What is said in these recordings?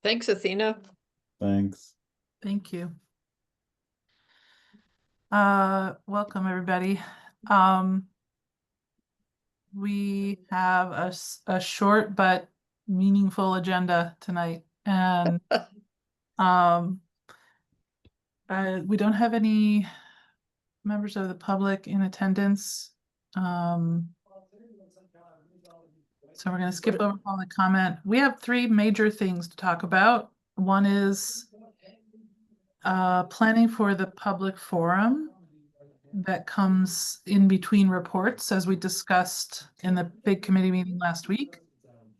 Thanks, Athena. Thanks. Thank you. Welcome everybody. We have a short but meaningful agenda tonight, and we don't have any members of the public in attendance. So we're going to skip over public comment. We have three major things to talk about. One is planning for the public forum that comes in between reports, as we discussed in the big committee meeting last week.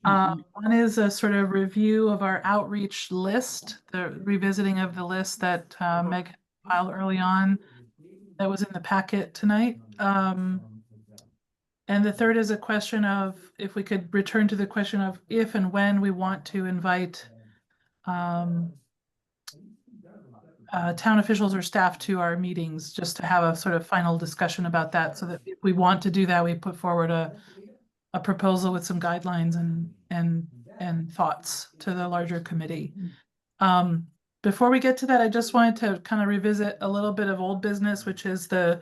One is a sort of review of our outreach list, the revisiting of the list that Meg filed early on that was in the packet tonight. And the third is a question of if we could return to the question of if and when we want to invite town officials or staff to our meetings, just to have a sort of final discussion about that, so that if we want to do that, we put forward a proposal with some guidelines and thoughts to the larger committee. Before we get to that, I just wanted to kind of revisit a little bit of old business, which is the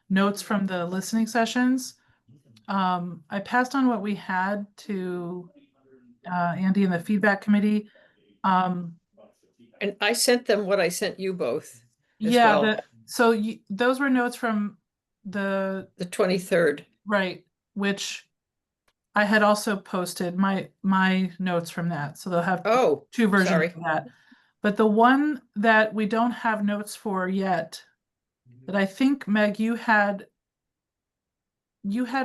notes from the listening sessions. I passed on what we had to Andy and the feedback committee. And I sent them what I sent you both. Yeah, well. So those were notes from the 23rd. Right, which I had also posted my notes from that. So they'll have two versions of that. But the one that we don't have notes for yet, that I think, Meg, you had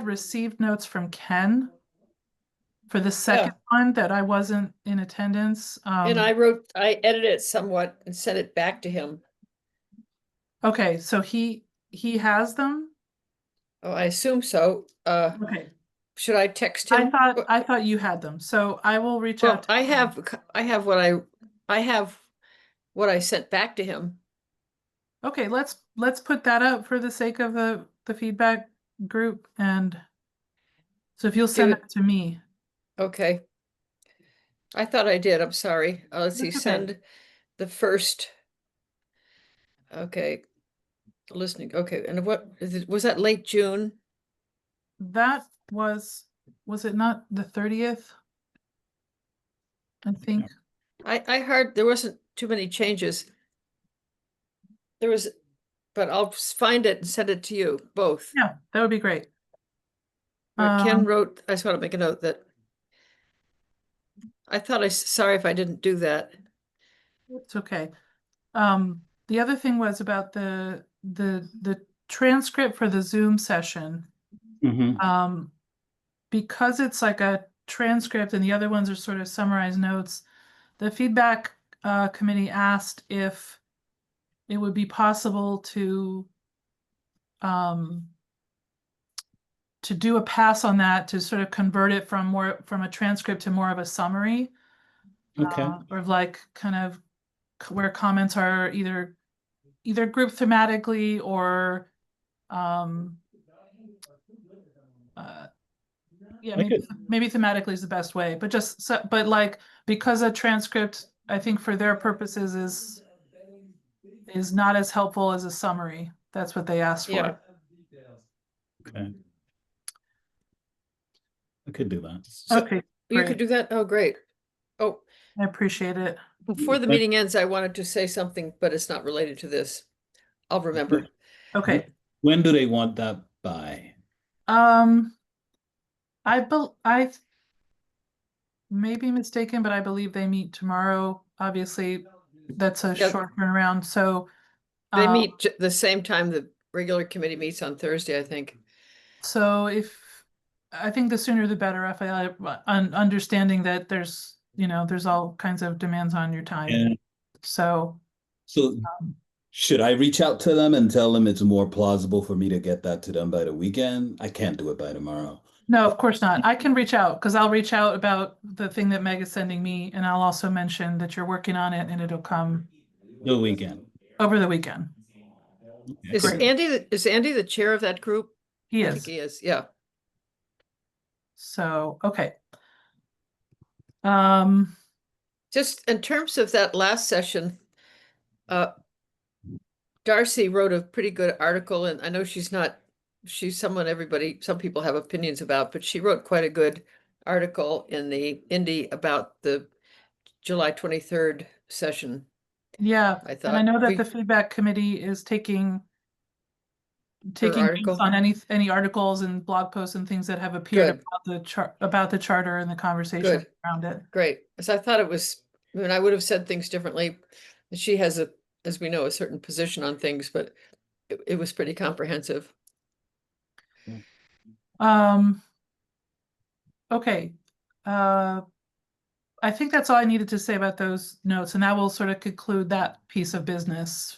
received notes from Ken for the second one that I wasn't in attendance. And I edited it somewhat and sent it back to him. Okay, so he has them? Oh, I assume so. Okay. Should I text him? I thought you had them, so I will reach out to him. I have what I sent back to him. Okay, let's put that up for the sake of the feedback group, and so if you'll send it to me. Okay. I thought I did. I'm sorry. Let's see. Send the first. Okay. Listening. Okay. And what is it? Was that late June? That was it not the 30th? I think. I heard there wasn't too many changes. There was, but I'll find it and send it to you both. Yeah, that would be great. Ken wrote, I just want to make a note that I thought sorry if I didn't do that. It's okay. The other thing was about the transcript for the Zoom session. Mm-hmm. Because it's like a transcript and the other ones are sort of summarized notes, the feedback committee asked if it would be possible to do a pass on that, to sort of convert it from a transcript to more of a summary. Okay. Or like kind of where comments are either grouped thematically or yeah, maybe thematically is the best way, but just but like, because a transcript, I think for their purposes is not as helpful as a summary. That's what they asked for. Okay. I could do that. Okay. You could do that? Oh, great. Oh, I appreciate it. Before the meeting ends, I wanted to say something, but it's not related to this. I'll remember. Okay. When do they want that by? I may be mistaken, but I believe they meet tomorrow. Obviously, that's a short turnaround. So they meet the same time the regular committee meets on Thursday, I think. So I think the sooner the better, Raphael, understanding that there's all kinds of demands on your time. Yeah. So should I reach out to them and tell them it's more plausible for me to get that to them by the weekend? I can't do it by tomorrow. No, of course not. I can reach out, because I'll reach out about the thing that Meg is sending me, and I'll also mention that you're working on it and it'll come the weekend. Over the weekend. Is Andy the chair of that group? He is. I think he is, yeah. So, okay. Just in terms of that last session, Darcy wrote a pretty good article, and I know she's someone some people have opinions about, but she wrote quite a good article in the Indy about the July 23rd session. Yeah, I and I thought know that the feedback committee is taking article. notes on any articles and blog posts and things that have appeared Good. about the charter and the conversation Good. around it. Great. So I thought it was, I mean, I would have said things differently. She has as we know, a certain position on things, but it was pretty comprehensive. Okay. I think that's all I needed to say about those notes, and that will sort of conclude that piece of business.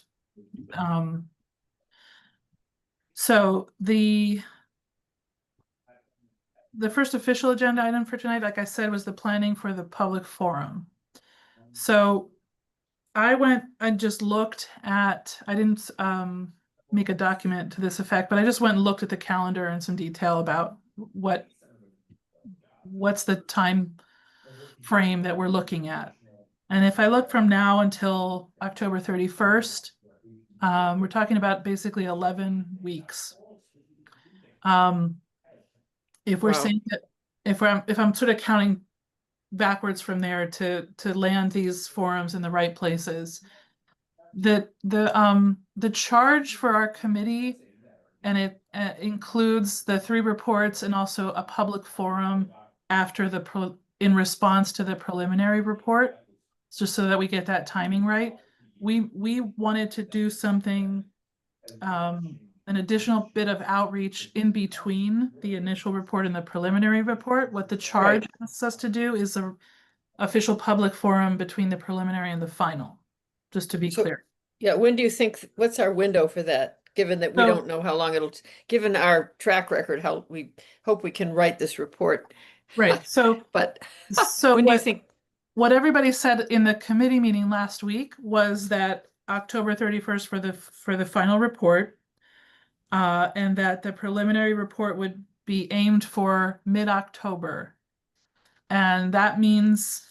So the first official agenda item for tonight, like I said, was the planning for the public forum. So I went and just looked at, I didn't make a document to this effect, but I just went and looked at the calendar in some detail about what's the time frame that we're looking at. And if I look from now until October 31st, we're talking about basically 11 weeks. If we're saying that, if I'm sort of counting backwards from there to land these forums in the right places, the charge for our committee, and it includes the 3 reports and also a public forum after in response to the preliminary report, just so that we get that timing right. We wanted to do something, an additional bit of outreach in between the initial report and the preliminary report. What the charge asks us to do is a official public forum between the preliminary and the final, just to be clear. Yeah, when do you think, what's our window for that? Given that we don't know how long given our track record, how we hope we can write this report. Right, so when do you think? What everybody said in the committee meeting last week was that October 31st for the final report, and that the preliminary report would be aimed for mid-October. And that means,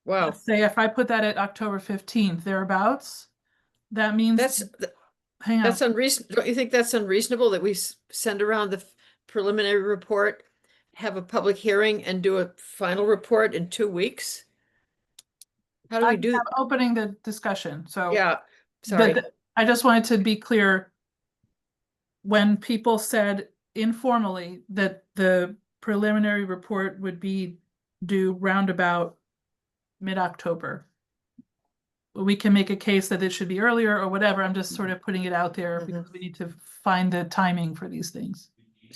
let's say if I put that at October 15th, thereabouts, that means that's unreasonable. Don't you think that's unreasonable that we send around the preliminary report, have a public hearing, and do a final report in 2 weeks? How do we do? Opening the discussion. So yeah, sorry. I just wanted to be clear. When people said informally that the preliminary report would be due roundabout mid-October, we can make a case that it should be earlier or whatever. I'm just sort of putting it out there because we need to find the timing for these things.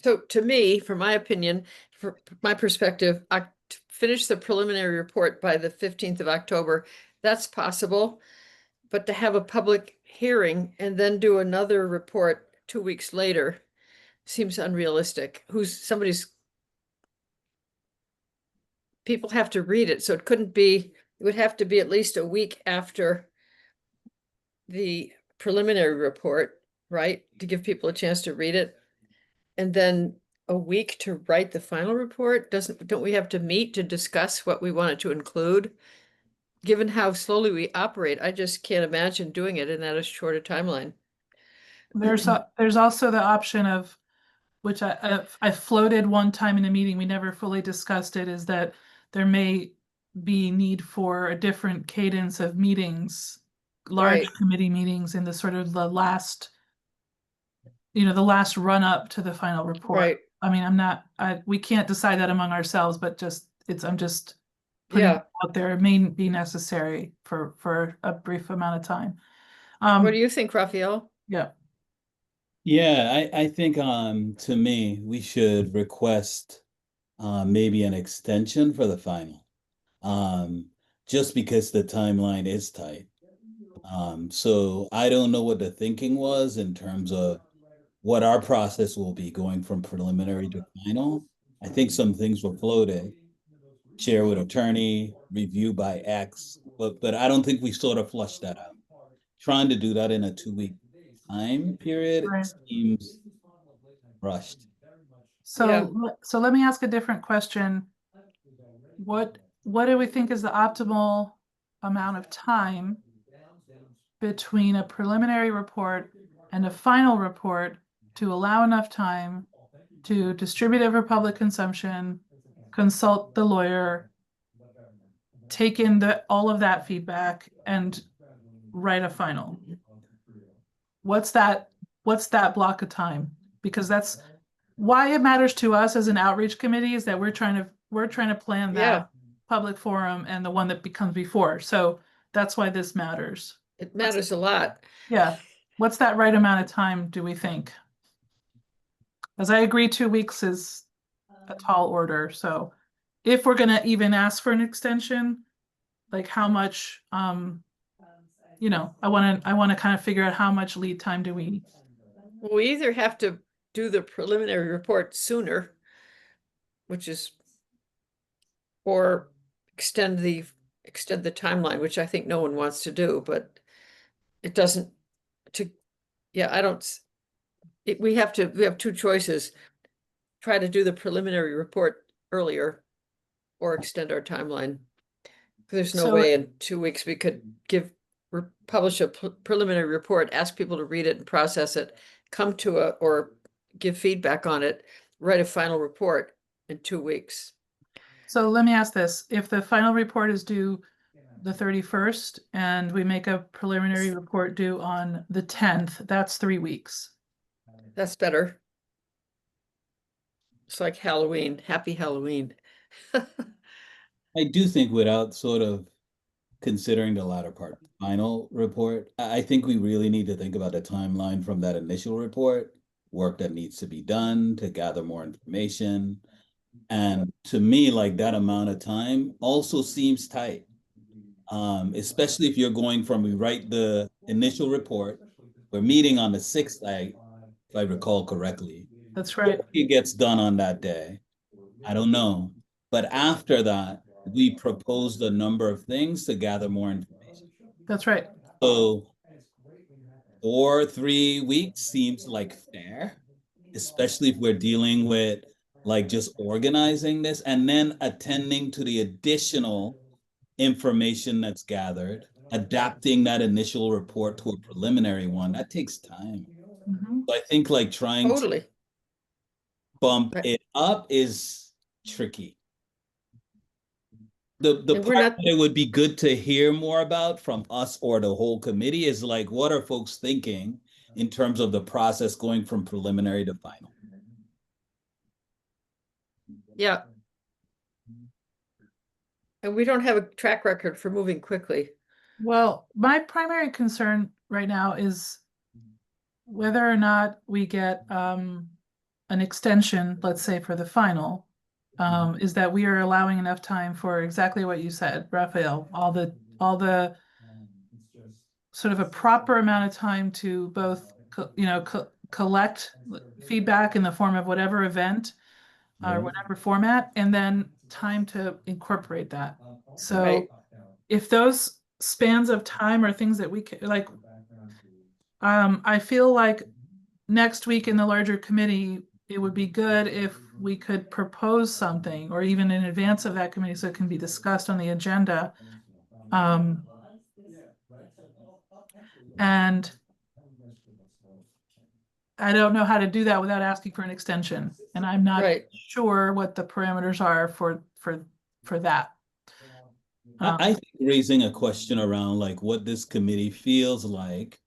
So to me, from my opinion, from my perspective, I finish the preliminary report by the 15th of October. That's possible, but to have a public hearing and then do another report 2 weeks later seems unrealistic. People have to read it, so it would have to be at least a week after the preliminary report, right? To give people a chance to read it. And then a week to write the final report. Don't we have to meet to discuss what we wanted to include? Given how slowly we operate, I just can't imagine doing it in that short a timeline. There's also the option of, which I floated one time in a meeting, we never fully discussed it, is that there may be need for a different cadence of meetings, large committee meetings in the sort of the last run up to the final report. Right. I mean, we can't decide that among ourselves, but I'm just putting it out there. It may be necessary for a brief amount of time. What do you think, Raphael? Yeah. Yeah, I think to me, we should request maybe an extension for the final. Just because the timeline is tight. So I don't know what the thinking was in terms of what our process will be going from preliminary to final. I think some things were floated, share with attorney, review by X, but I don't think we sort of flushed that out. Trying to do that in a 2-week time period seems rushed. So let me ask a different question. What do we think is the optimal amount of time between a preliminary report and a final report to allow enough time to distribute it for public consumption, consult the lawyer, take in all of that feedback and write a final. What's that block of time? Because that's why it matters to us as an outreach committee, is that we're trying to plan Yeah. that public forum and the one that becomes before. So that's why this matters. It matters a lot. Yeah. What's that right amount of time, do we think? As I agree, 2 weeks is a tall order. So if we're gonna even ask for an extension, like how much, you know, I wanna kind of figure out how much lead time do we need. Well, we either have to do the preliminary report sooner, which is, or extend the timeline, which I think no one wants to do, but it doesn't I don't, we have two choices. Try to do the preliminary report earlier or extend our timeline. There's no So- way in 2 weeks we could publish a preliminary report, ask people to read it and process it, come to or give feedback on it, write a final report in 2 weeks. So let me ask this, if the final report is due the 31st and we make a preliminary report due on the 10th, that's 3 weeks. That's better. It's like Halloween, happy Halloween. I do think without sort of considering the latter part, final report, I think we really need to think about the timeline from that initial report, work that needs to be done to gather more information. And to me, like that amount of time also seems tight. Especially if you're going from, we write the initial report, we're meeting on the 6th, if I recall correctly. That's right. It gets done on that day. I don't know. But after that, we proposed a number of things to gather more information. That's right. So 4 or 3 weeks seems like fair, especially if we're dealing with like just organizing this and then attending to the additional information that's gathered, adapting that initial report to a preliminary one. That takes time. Mhm. So I think like trying to Totally. bump Right. it up is tricky. The And we're part not- that it would be good to hear more about from us or the whole committee is like, what are folks thinking in terms of the process going from preliminary to final? Yeah. And we don't have a track record for moving quickly. Well, my primary concern right now is whether or not we get an extension, let's say for the final, is that we are allowing enough time for exactly what you said, Raphael, all the sort of a proper amount of time to both, collect feedback in the form of whatever event or whatever format, and then time to incorporate that. So Right. if those spans of time are things that we can, like, I feel like next week in the larger committee, it would be good if we could propose something, or even in advance of that committee, so it can be discussed on the agenda. And I don't know how to do that without asking for an extension, and I'm not Right. sure what the parameters are for that. I think raising a question around like what this committee feels like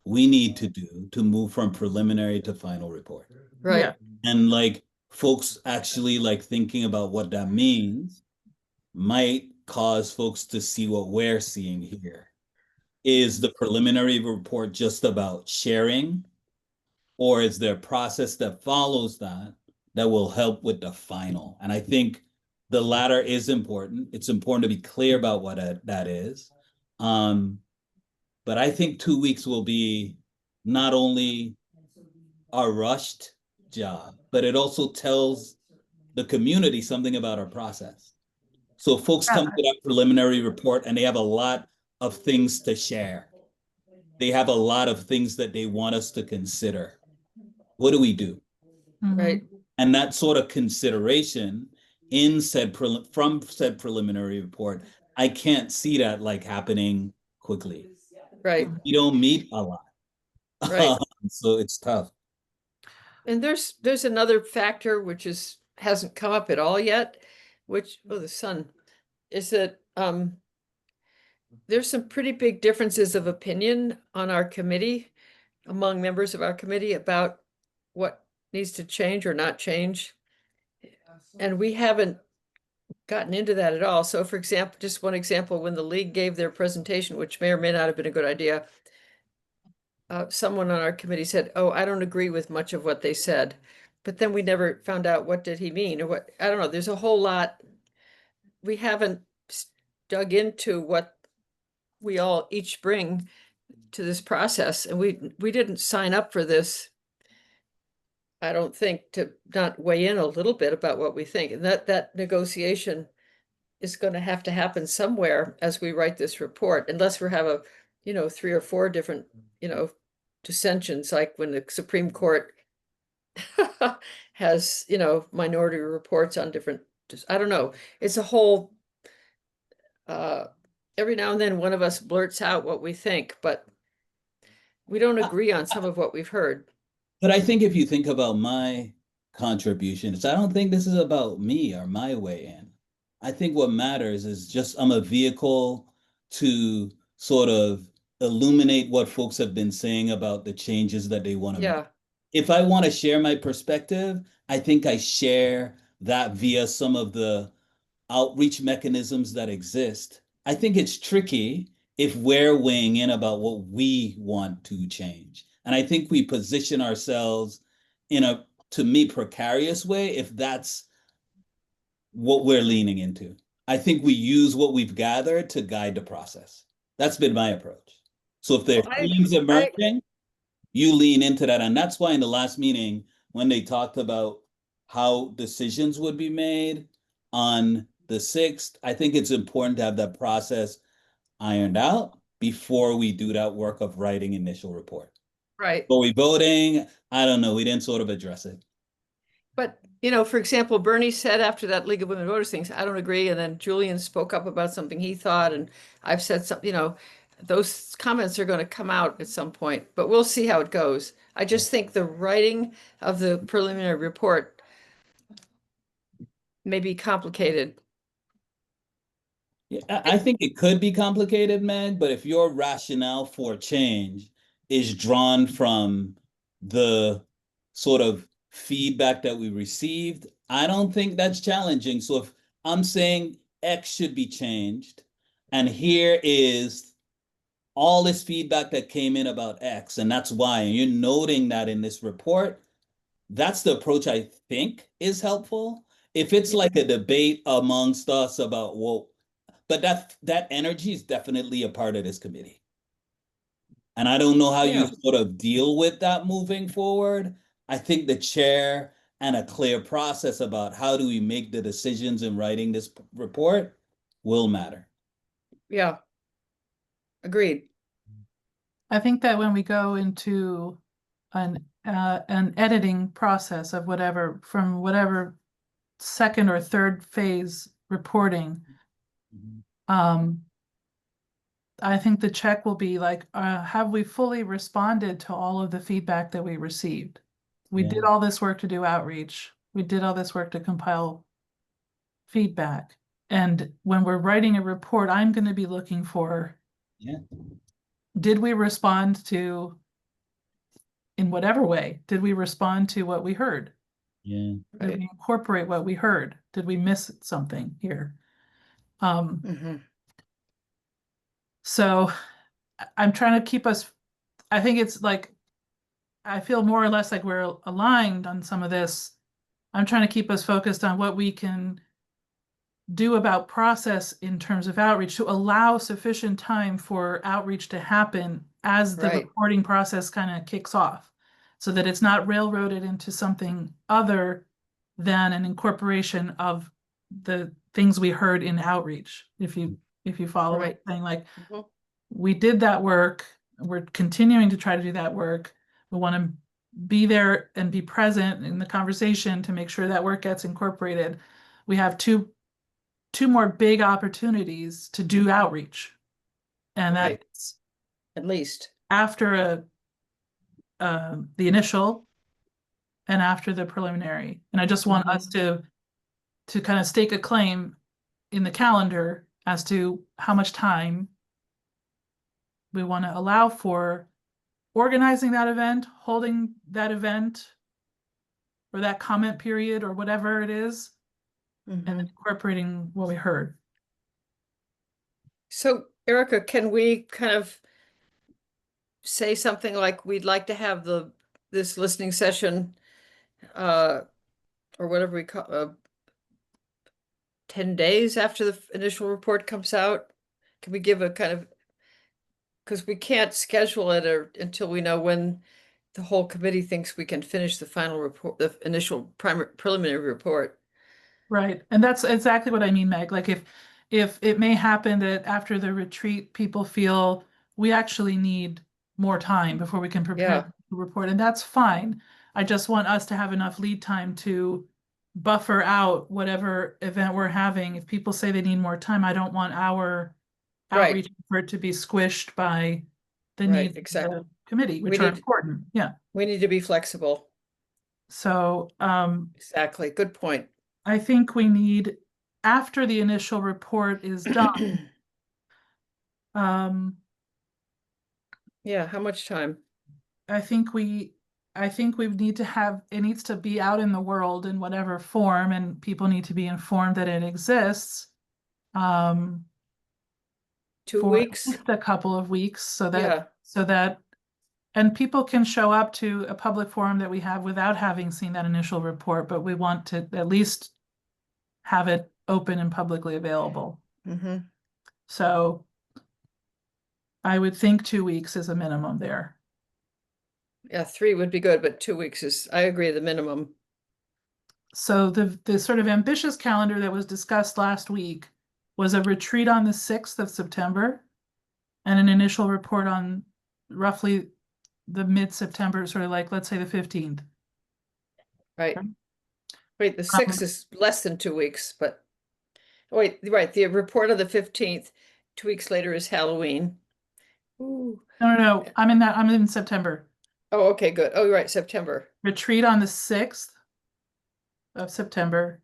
we need to do to move from preliminary to final report. Right. Yeah. And like folks actually like thinking about what that means might cause folks to see what we're seeing here. Is the preliminary report just about sharing? Or is there a process that follows that that will help with the final? And I think the latter is important. It's important to be clear about what that is. But I think 2 weeks will be not only a rushed job, but it also tells the community something about our process. So folks come to that preliminary report and they have a lot of things to share. They have a lot of things that they want us to consider. What do we do? Mhm. Right. And that sort of consideration in from said preliminary report, I can't see that like happening quickly. Right, You don't meet a lot. right. So it's tough. And there's another factor which hasn't come up at all yet, which, oh, the sun, is that there's some pretty big differences of opinion on our committee, among members of our committee about what needs to change or not change. And we haven't gotten into that at all. So for example, just one example, when the league gave their presentation, which may or may not have been a good idea, someone on our committee said, "Oh, I don't agree with much of what they said." But then we never found out what did he mean or what, I don't know. There's a whole lot. We haven't dug into what we all each bring to this process, and we didn't sign up for this, I don't think, to not weigh in a little bit about what we think. And that negotiation is going to happen somewhere as we write this report, unless we have 3 or 4 different, dissensions, like when the Supreme Court has, minority reports on different, I don't know. It's a whole, every now and then one of us blurts out what we think, but we don't agree on some of what we've heard. But I think if you think about my contributions, I don't think this is about me or my way in. I think what matters is just I'm a vehicle to sort of illuminate what folks have been saying about the changes that they want to make. Yeah, If I want to share my perspective, I think I share that via some of the outreach mechanisms that exist. I think it's tricky if we're weighing in about what we want to change. And I think we position ourselves in a, to me, precarious way if that's what we're leaning into. I think we use what we've gathered to guide the process. That's been my approach. So if there well, are themes I emerging, you lean into that. And that's why in the last meeting, when they talked about how decisions would be made on the 6th, I think it's important to have that process ironed out before we do that work of writing initial report. right. Are we voting? I don't know. We didn't sort of address it. But, for example, Bernie said after that League of Women Voters things, I don't agree. And then Julian spoke up about something he thought, and I've said something, those comments are going to come out at some point, but we'll see how it goes. I just think the writing of the preliminary report may be complicated. Yeah, I think it could be complicated, Meg, but if your rationale for change is drawn from the sort of feedback that we received, I don't think that's challenging. So if I'm saying X should be changed, and here is all this feedback that came in about X, and that's why, and you're noting that in this report, that's the approach I think is helpful. If it's like a debate amongst us about, well, but that energy is definitely a part of this committee. And I don't know how you Yeah. sort of deal with that moving forward. I think the chair and a clear process about how do we make the decisions in writing this report will matter. Yeah. Agreed. I think that when we go into an editing process of from whatever second or third phase reporting, I think the check will be like, have we fully responded to all of the feedback that we received? We did all this work to do outreach. We did all this work to compile feedback. And when we're writing a report, I'm going to be looking for, did we respond to, in whatever way, did we respond to what we heard? Did we incorporate what we heard? Did we miss something here? So I'm trying to keep us, I think it's like, I feel more or less like we're aligned on some of this. I'm trying to keep us focused on what we can do about process in terms of outreach to allow sufficient time for outreach to happen as the reporting process kind of kicks off, so that it's not railroaded into something other than an incorporation of the things we heard in outreach. If you follow what I'm saying, like we did that work, we're continuing to try to do that work. We want to be there and be present in the conversation to make sure that work gets incorporated. we have two more big opportunities to do outreach. And Right. that's At least. after the initial and after the preliminary. And I just want us to kind of stake a claim in the calendar as to how much time we want to allow for organizing that event, holding that event, or that comment period, or whatever it is, and Mhm. incorporating what we heard. So Erica, can we kind of say something like we'd like to have this listening session or whatever we call 10 days after the initial report comes out? Can we give a kind of, because we can't schedule it until we know when the whole committee thinks we can finish the final report, the initial preliminary report. Right, and that's exactly what I mean, Meg. Like if it may happen that after the retreat, people feel we actually need more time before we can prepare Yeah. the report, and that's fine. I just want us to have enough lead time to buffer out whatever event we're having. If people say they need more time, I don't want our Right. outreach effort to be squished by the Right, needs of exactly. the committee, We which are need- important. Yeah. We need to be flexible. So Exactly. Good point. I think we need, after the initial report is done, Yeah, how much time? I think we need to have, it needs to be out in the world in whatever form, and people need to be informed that it exists. 2 For at weeks? least a couple of weeks, so Yeah. that and people can show up to a public forum that we have without having seen that initial report, but we want to at least have it open and publicly available. Mm-hmm. So I would think 2 weeks is a minimum there. Yeah, 3 would be good, but 2 weeks is, I agree, the minimum. So the sort of ambitious calendar that was discussed last week was a retreat on the 6th of September and an initial report on roughly the mid-September, sort of like, let's say the 15th. Right. Okay. Wait, the 6th is less than 2 weeks, but wait, right, the report of the 15th, 2 weeks later is Halloween. Ooh. No, I'm in September. Oh, okay, good. Oh, you're right, September. Retreat on the 6th of September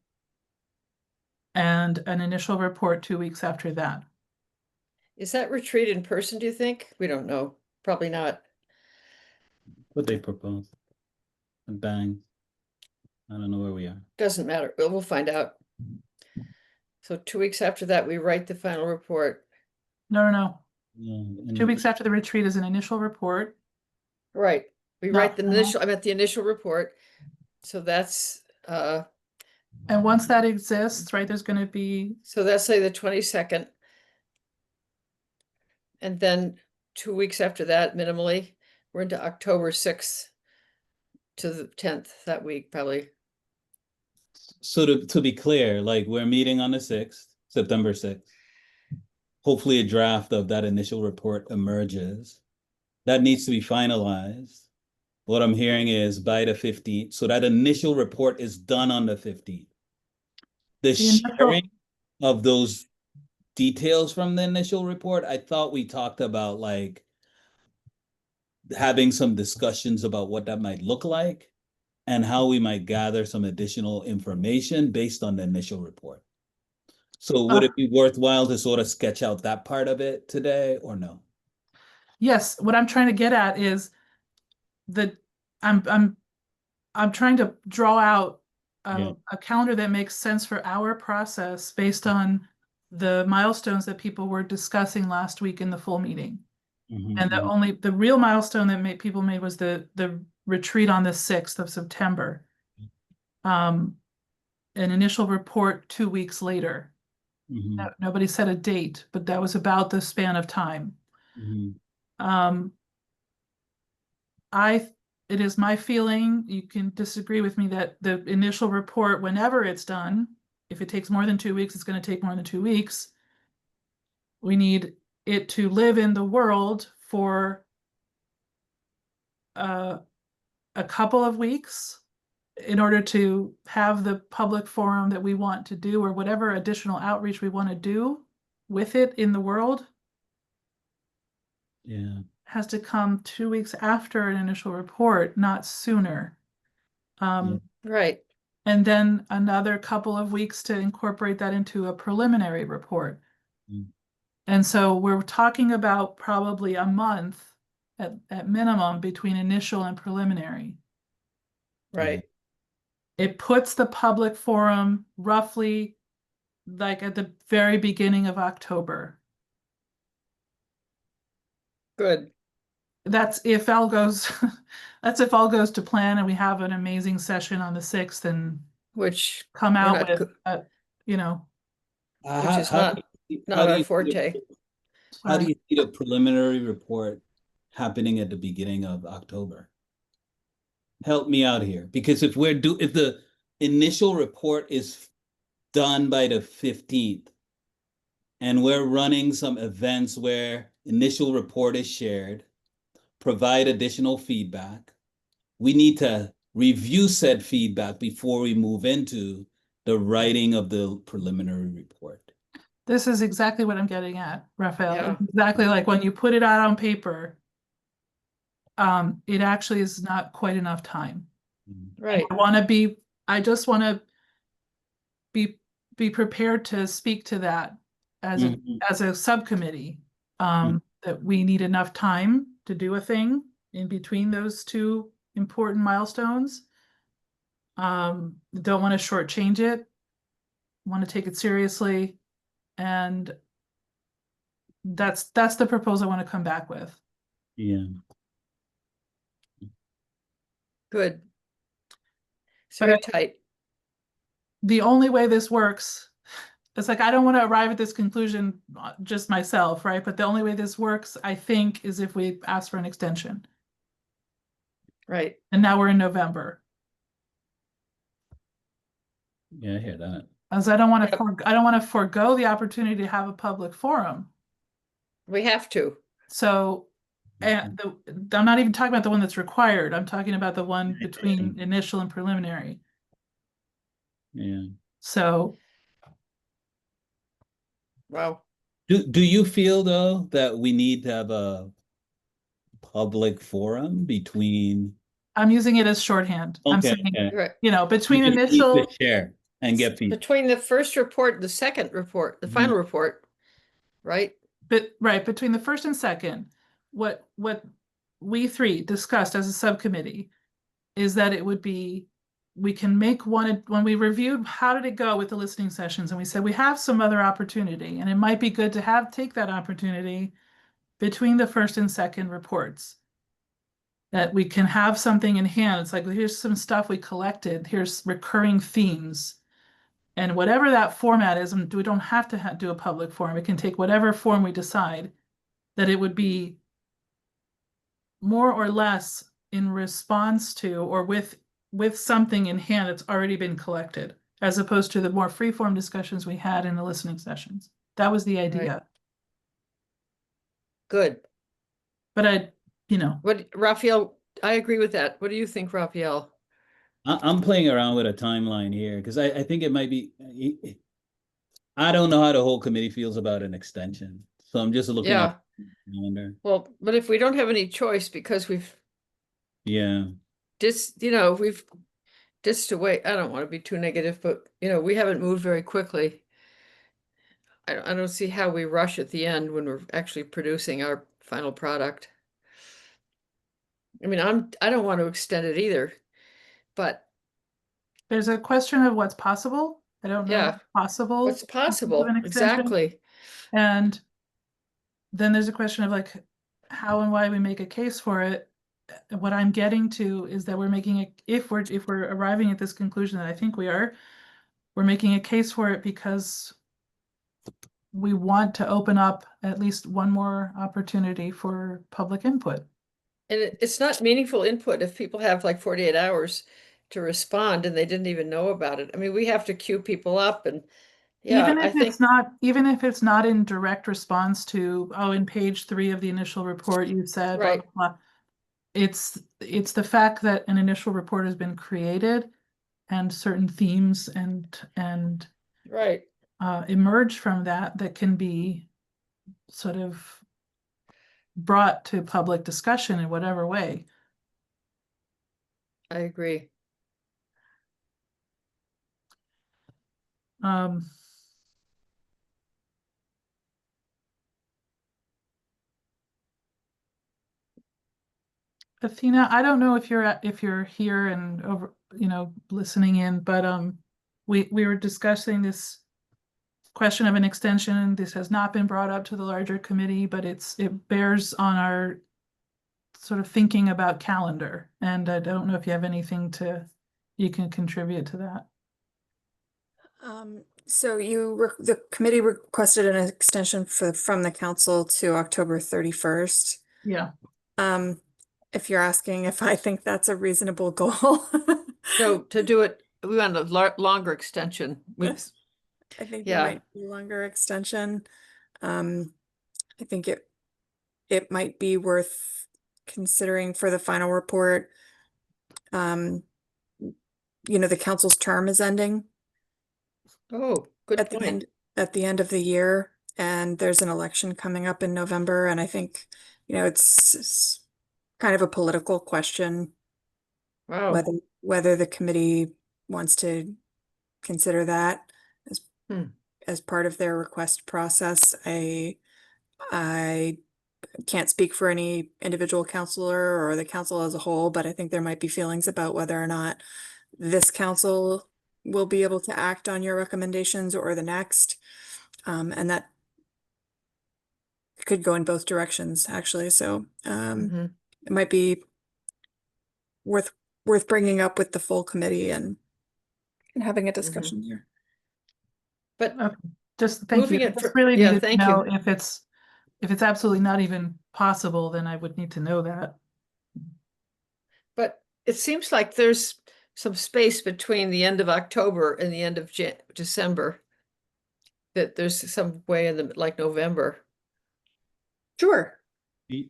and an initial report 2 weeks after that. Is that retreat in person, do you think? We don't know. Probably not. What they propose. And bang. I don't know where we are. Doesn't matter. We'll find out. So 2 weeks after that, we write the final report. No. Yeah, 2 weeks after the retreat is an initial report. Right. We No, write the no. initial, I meant the initial report. So that's And once that exists, right, there's gonna be, so that's say the 22nd. And then 2 weeks after that, minimally, we're into October 6th to the 10th that week, probably. So to be clear, like we're meeting on the 6th, September 6th. Hopefully a draft of that initial report emerges. That needs to be finalized. What I'm hearing is by the 15th, so that initial report is done on the 15th. The sharing of those details from the initial report, I thought we talked about like having some discussions about what that might look like and how we might gather some additional information based on the initial report. So would it be worthwhile to sort of sketch out that part of it today or no? yes, what I'm trying to get at is that I'm trying to draw out Yeah. a calendar that makes sense for our process based on the milestones that people were discussing last week in the full meeting. And the real milestone that people made was the retreat on the 6th of September. An initial report 2 weeks later. Nobody set a date, but that was about the span of time. It is my feeling, you can disagree with me, that the initial report, whenever it's done, if it takes more than 2 weeks, it's going to take more than 2 weeks. We need it to live in the world for a couple of weeks in order to have the public forum that we want to do, or whatever additional outreach we want to do with it in the world, Yeah. has to come 2 weeks after an initial report, not sooner. Right, And then another couple of weeks to incorporate that into a preliminary report. Mm. And so we're talking about probably a month at minimum between initial and preliminary. right. It puts the public forum roughly like at the very beginning of October. Good. That's if all goes, that's if all goes to plan and we have an amazing session on the 6th and Which come we're out not with, go- you know, which is How do not you, not our forte. how do sorry. you see the preliminary report happening at the beginning of October? Help me out here, because if the initial report is done by the 15th, and we're running some events where initial report is shared, provide additional feedback, we need to review said feedback before we move into the writing of the preliminary report. This is exactly what I'm getting at, Raphael. Yeah. It's exactly like when you put it out on paper, it actually is not quite enough time. Right, I just want to be prepared to speak to that as Mhm. as a subcommittee. Mhm. That we need enough time to do a thing in between those two important milestones. Don't want to shortchange it, want to take it seriously, and that's the proposal I want to come back with. Yeah. good. It's But very tight. the only way this works, it's like I don't want to arrive at this conclusion just myself, right? But the only way this works, I think, is if we ask for an extension. Right, And now we're in November. Yeah, I hear that. As I don't want to Yep. I don't want to forego the opportunity to have a public forum. we have to. So, and I'm not even talking about the one that's required. I'm talking about the one between Yeah. initial and preliminary. Yeah. So Wow. Do you feel though that we need to have a public forum between? I'm using it as shorthand. I'm Okay, saying, okay. Right. you know, between We just need to initial, share and get feedback. Between the first report, the second report, the final report, right? but right, between the first and second, what we three discussed as a subcommittee is that it would be, we can make one, when we reviewed how did it go with the listening sessions, and we said we have some other opportunity, and it might be good to take that opportunity between the first and second reports. That we can have something in hand. It's like, here's some stuff we collected, here's recurring themes. And whatever that format is, and we don't have to do a public forum, it can take whatever form we decide, that it would be more or less in response to, or with something in hand that's already been collected, as opposed to the more free-form discussions we had in the listening sessions. That was the idea. Good. But What, Raphael, I agree with that. What do you think, Raphael? I'm playing around with a timeline here because I think it might be. I don't know how the whole committee feels about an extension, so I'm just looking Yeah, at the calendar. well, but if we don't have any choice because we've Yeah, we've dissed away, I don't want to be too negative, but we haven't moved very quickly. I don't see how we rush at the end when we're actually producing our final product. I mean, I don't want to extend it either, but there's a question of what's possible. I don't know yeah, what's possible. what's in terms of possible? an extension. Exactly. And then there's a question of like how and why we make a case for it. What I'm getting to is that we're making it, if we're arriving at this conclusion that I think we are, we're making a case for it because we want to open up at least one more opportunity for public input. And it's not meaningful input if people have like 48 hours to respond and they didn't even know about it. I mean, we have to queue people up and yeah, Even I if think, it's not in direct response to, oh, in page 3 of the initial report, you said, blah, right, blah, blah. It's the fact that an initial report has been created certain themes and Right. emerge from that can be sort of brought to public discussion in whatever way. I agree. Um, Athena, I don't know if you're here and over, listening in, but we were discussing this question of an extension. This has not been brought up to the larger committee, but it bears on our sort of thinking about calendar. And I don't know if you have anything you can contribute to that. So the committee requested an extension from the council to October 31st. Yeah. If you're asking if I think that's a reasonable goal. So to do it, we want a longer extension. I think it might be a longer extension. I think it might be worth considering for the final report. The council's term is ending Oh, good at the point. end of the year, and there's an election coming up in November, and I think, it's kind of a political question Wow. whether the committee wants to consider that as part of their request process. I can't speak for any individual counselor or the council as a whole, but I think there might be feelings about whether or not this council will be able to act on your recommendations or the next. And that could go in both directions, actually. So it might be worth bringing up with the full committee and having a discussion here. But Okay. Just thank you. moving I it just for, really yeah, needed to thank know you. if it's absolutely not even possible, then I would need to know that. But it seems like there's some space between the end of October and the end of December. That there's some way in the, like November. Sure. Do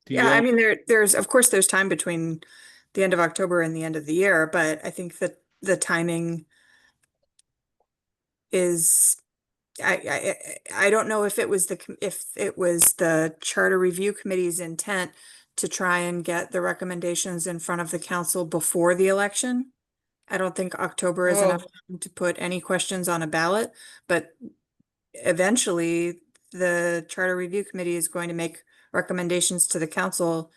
Yeah, I y'all- mean, there's of course there's time between the end of October and the end of the year, but I think that the timing is, I don't know if it was the Charter Review Committee's intent to try and get the recommendations in front of the council before the election. I don't think October is enough time to put any questions on a ballot, but eventually the Charter Review Committee is going to make recommendations to the council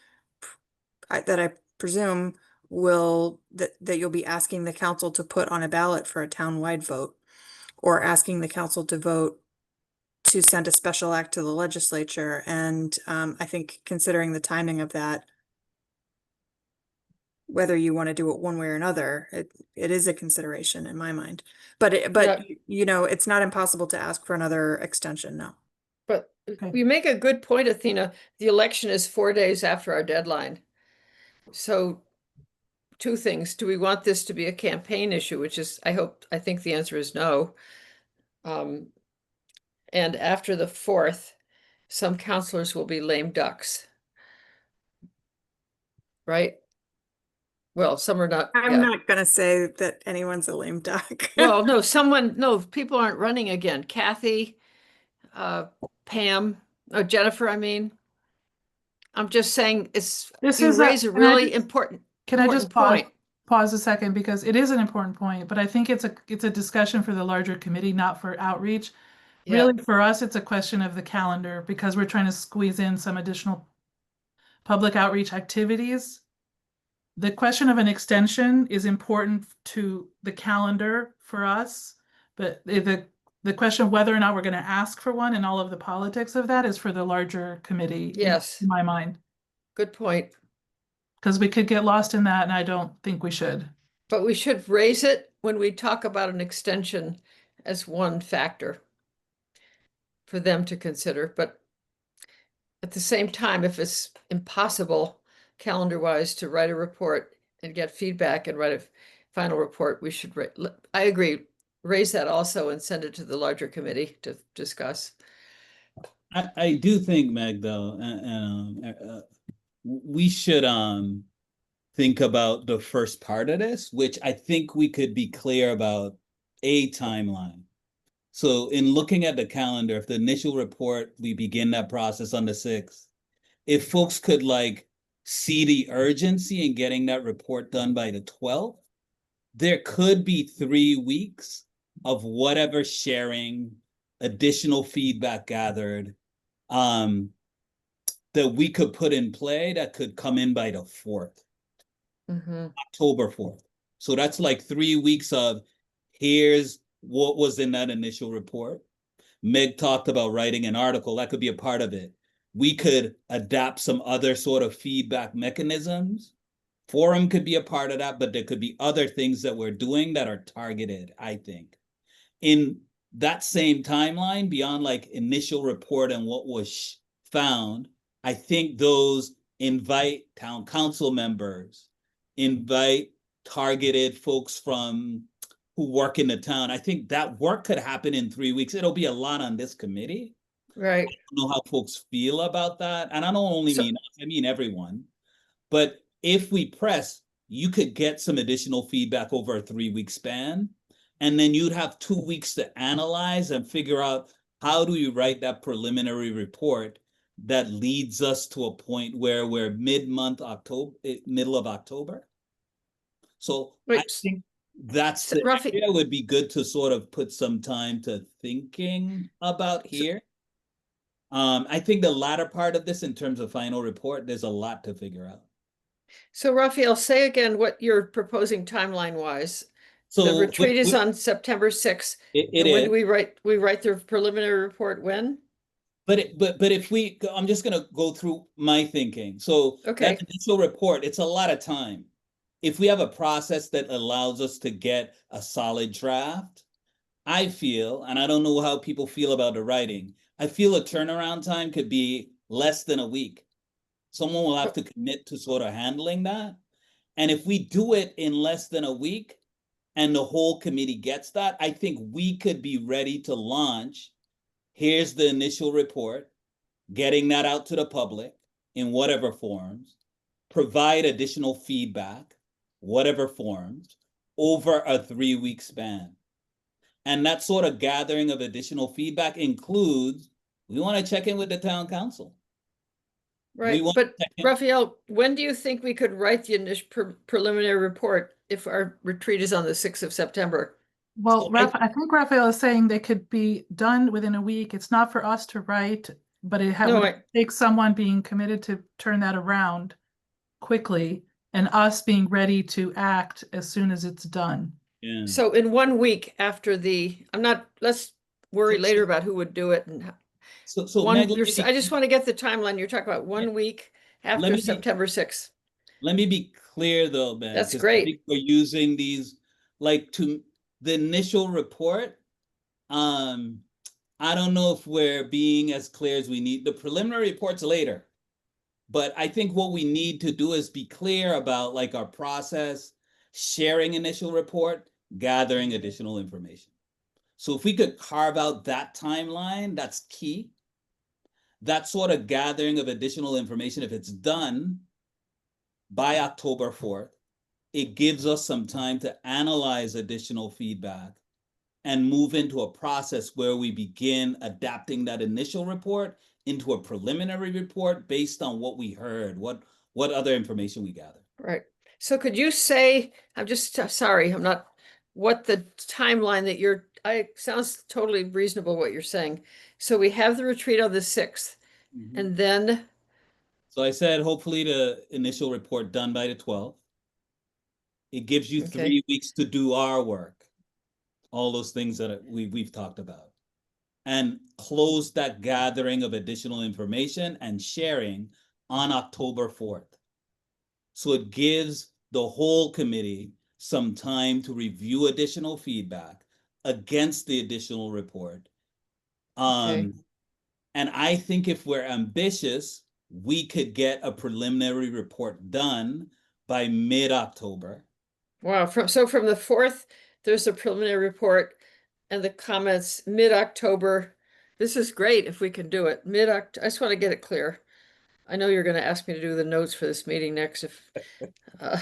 that I presume that you'll be asking the council to put on a ballot for a town-wide vote, or asking the council to vote to send a special act to the legislature. And I think considering the timing of that, whether you want to do it one way or another, it is a consideration in my mind. But it's not impossible to ask for another extension, no. But Okay. you make a good point, Athena. The election is 4 days after our deadline. So two things. Do we want this to be a campaign issue, which is, I think the answer is no. And after the 4th, some counselors will be lame ducks. Right? Well, some are not. I'm not gonna say that anyone's a lame duck. Well, no, people aren't running again. Kathy, Pam, Jennifer, I mean. I'm just saying you raise a really important point. Pause a second, because it is an important point, but I think it's a discussion for the larger committee, not for outreach. Yeah. Really, for us, it's a question of the calendar, because we're trying to squeeze in some additional public outreach activities. The question of an extension is important to the calendar for us, but the question of whether or not we're going to ask for one and all of the politics of that is for the larger committee. Yes. In my mind. Good point. Because we could get lost in that, and I don't think we should. But we should raise it when we talk about an extension as one factor for them to consider. But at the same time, if it's impossible calendar-wise to write a report and get feedback and write a final report, we should, I agree, raise that also and send it to the larger committee to discuss. I do think, Meg, though, we should think about the first part of this, which I think we could be clear about a timeline. So in looking at the calendar, if the initial report, we begin that process on the 6th, if folks could like see the urgency in getting that report done by the 12th, there could be 3 weeks of whatever sharing, additional feedback gathered, that we could put in play that could come in by the 4th. October 4th. So that's like 3 weeks of here's what was in that initial report. Meg talked about writing an article. That could be a part of it. We could adapt some other sort of feedback mechanisms. Forum could be a part of that, but there could be other things that we're doing that are targeted, I think. In that same timeline, beyond like initial report and what was found, I think those invite town council members, invite targeted folks from who work in the town. I think that work could happen in 3 weeks. It'll be a lot on this committee. Right. I don't know how folks feel about that. And I don't only So- mean us, I mean everyone. But if we press, you could get some additional feedback over a 3-week span. And then you'd have 2 weeks to analyze and figure out how do we write that preliminary report that leads us to a point where we're mid-month October, middle of October. So I Wait, think that's so the Rafi- area would be good to sort of put some time to thinking about here. I think the latter part of this in terms of final report, there's a lot to figure out. So Raphael, say again what you're proposing timeline wise. The So retreat is on September 6th. it And when is. do we write the preliminary report when? But if we, I'm just gonna go through my thinking. So Okay. that initial report, it's a lot of time. If we have a process that allows us to get a solid draft, I feel, and I don't know how people feel about the writing, I feel a turnaround time could be less than a week. Someone will have to commit to sort of handling that. And if we do it in less than a week and the whole committee gets that, I think we could be ready to launch. Here's the initial report, getting that out to the public in whatever forms, provide additional feedback, whatever forms, over a 3-week span. And that sort of gathering of additional feedback includes, we want to check in with the town council. Right, want but to check in. Raphael, when do you think we could write the initial preliminary report if our retreat is on the 6th of September? Well, So I think Raphael is saying they could be done within a week. It's not for us to write, but it No, would take someone being committed to turn that around quickly and us being ready to act as soon as it's done. Yeah. So in 1 week after let's worry later about who would do it and So one, Meg, I just want to get the timeline. You're talking about 1 week after September 6th. let me be clear though, Meg. That's 'cause I great. think we're using these like to the initial report. I don't know if we're being as clear as we need. The preliminary report's later. But I think what we need to do is be clear about like our process, sharing initial report, gathering additional information. So if we could carve out that timeline, that's key. That sort of gathering of additional information, if it's done by October 4th, it gives us some time to analyze additional feedback and move into a process where we begin adapting that initial report into a preliminary report based on what we heard, what other information we gathered. Right. So could you say, I'm just sorry, I'm not, what the timeline that sounds totally reasonable what you're saying. So we have the retreat on the 6th and then, So I said, hopefully the initial report done by the 12th. It gives you Okay. 3 weeks to do our work, all those things that we've talked about, and close that gathering of additional information and sharing on October 4th. So it gives the whole committee some time to review additional feedback against the additional report. Okay. And I think if we're ambitious, we could get a preliminary report done by mid-October. Wow, from the 4th, there's a preliminary report and the comments mid-October. This is great if we can do it. I just want to get it clear. I know you're gonna ask me to do the notes for this meeting next if. uh,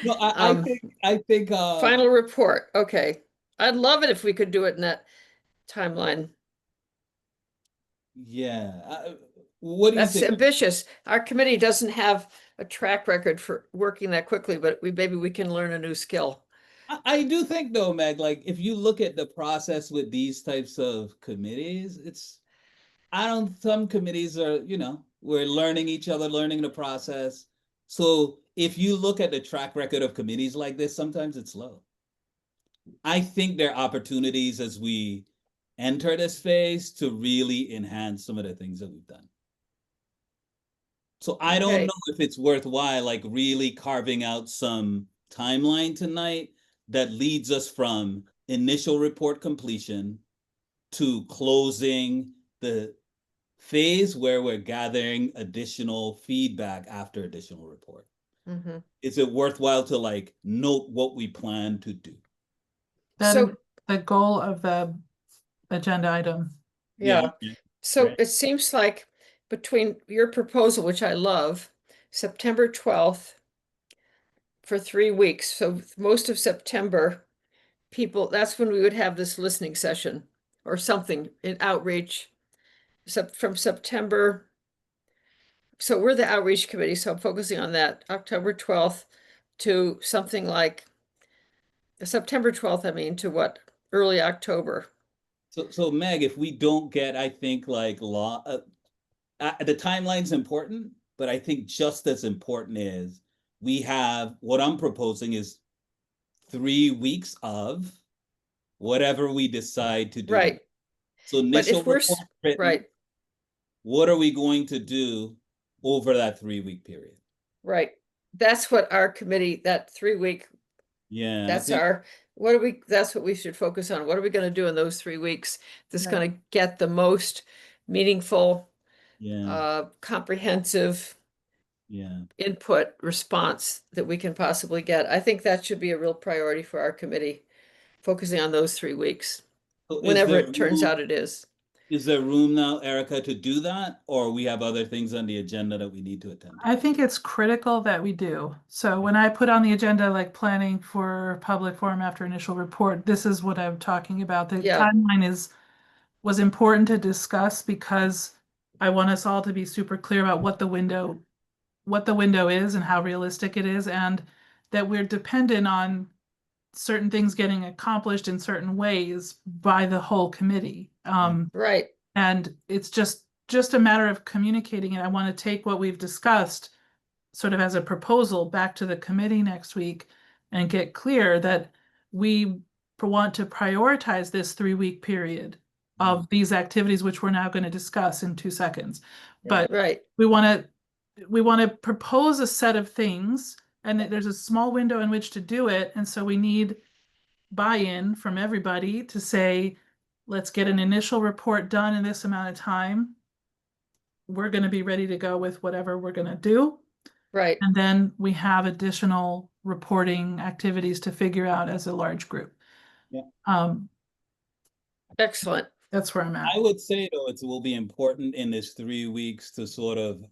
No, um, I think, Final report, okay. I'd love it if we could do it in that timeline. yeah, what do you That's think? ambitious. Our committee doesn't have a track record for working that quickly, but maybe we can learn a new skill. I do think though, Meg, like if you look at the process with these types of committees, some committees are, we're learning each other, learning the process. So if you look at the track record of committees like this, sometimes it's slow. I think there are opportunities as we enter this phase to really enhance some of the things that we've done. So I don't Okay. know if it's worthwhile, like really carving out some timeline tonight that leads us from initial report completion to closing the phase where we're gathering additional feedback after additional report. Mhm. Is it worthwhile to like note what we plan to do? That So- is the goal of the agenda item. Yeah, so right. it seems like between your proposal, which I love, September 12th for 3 weeks, so most of September, people, that's when we would have this listening session or something in outreach. From September, so we're the outreach committee, so I'm focusing on that, October 12th to something like September 12th, I mean, to what, early October. So Meg, if we don't get, I think like the timeline's important, but I think just as important is we have what I'm proposing is 3 weeks of whatever we decide to do. Right. So But initial if we're, report written, right, what are we going to do over that 3 week period? right. That's what our committee, that 3 week, Yeah, that's that's what we should focus on. What are we gonna do in those 3 weeks that's Yeah. gonna get the most meaningful, yeah, comprehensive yeah. input response that we can possibly get? I think that should be a real priority for our committee, focusing on those 3 weeks, So whenever it turns out it is. is there room now, Erica, to do that, or we have other things on the agenda that we need to attend to? I think it's critical that we do. So when I put on the agenda, like planning for public forum after initial report, this is what I'm talking about. The Yeah. timeline was important to discuss because I want us all to be super clear about what the window is and how realistic it is, and that we're dependent on certain things getting accomplished in certain ways by the whole committee. Right, And it's just a matter of communicating it. I want to take what we've discussed sort of as a proposal back to the committee next week and get clear that we want to prioritize this 3 week period of these activities, which we're now going to discuss in 2 seconds. But right, we want to propose a set of things, and there's a small window in which to do it. And so we need buy-in from everybody to say, let's get an initial report done in this amount of time. We're going to be ready to go with whatever we're going to do. right. And then we have additional reporting activities to figure out as a large group. Yeah. Excellent. That's where I'm at. I would say though, it will be important in this 3 weeks to sort of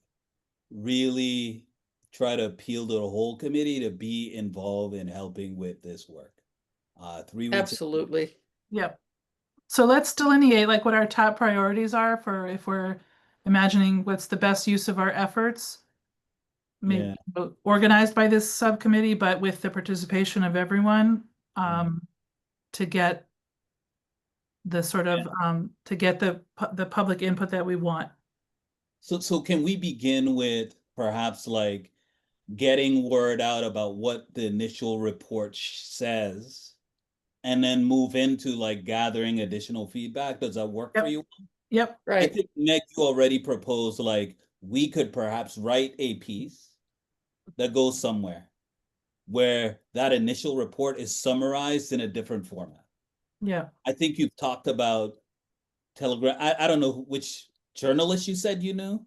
really try to appeal to the whole committee to be involved in helping with this work. 3 weeks. Absolutely. Yep. So let's delineate like what our top priorities are for if we're imagining what's the best use of our efforts. Maybe organized by this subcommittee, but with the participation of everyone, to get the sort of to get the public input that we want. So can we begin with perhaps like getting word out about what the initial report says and then move into like gathering additional feedback? Does that work for you? Yep. I Right, think Nick, you already proposed like we could perhaps write a piece that goes somewhere where that initial report is summarized in a different format. Yeah. I think you've talked about Telegram. I don't know which journalist you said you knew.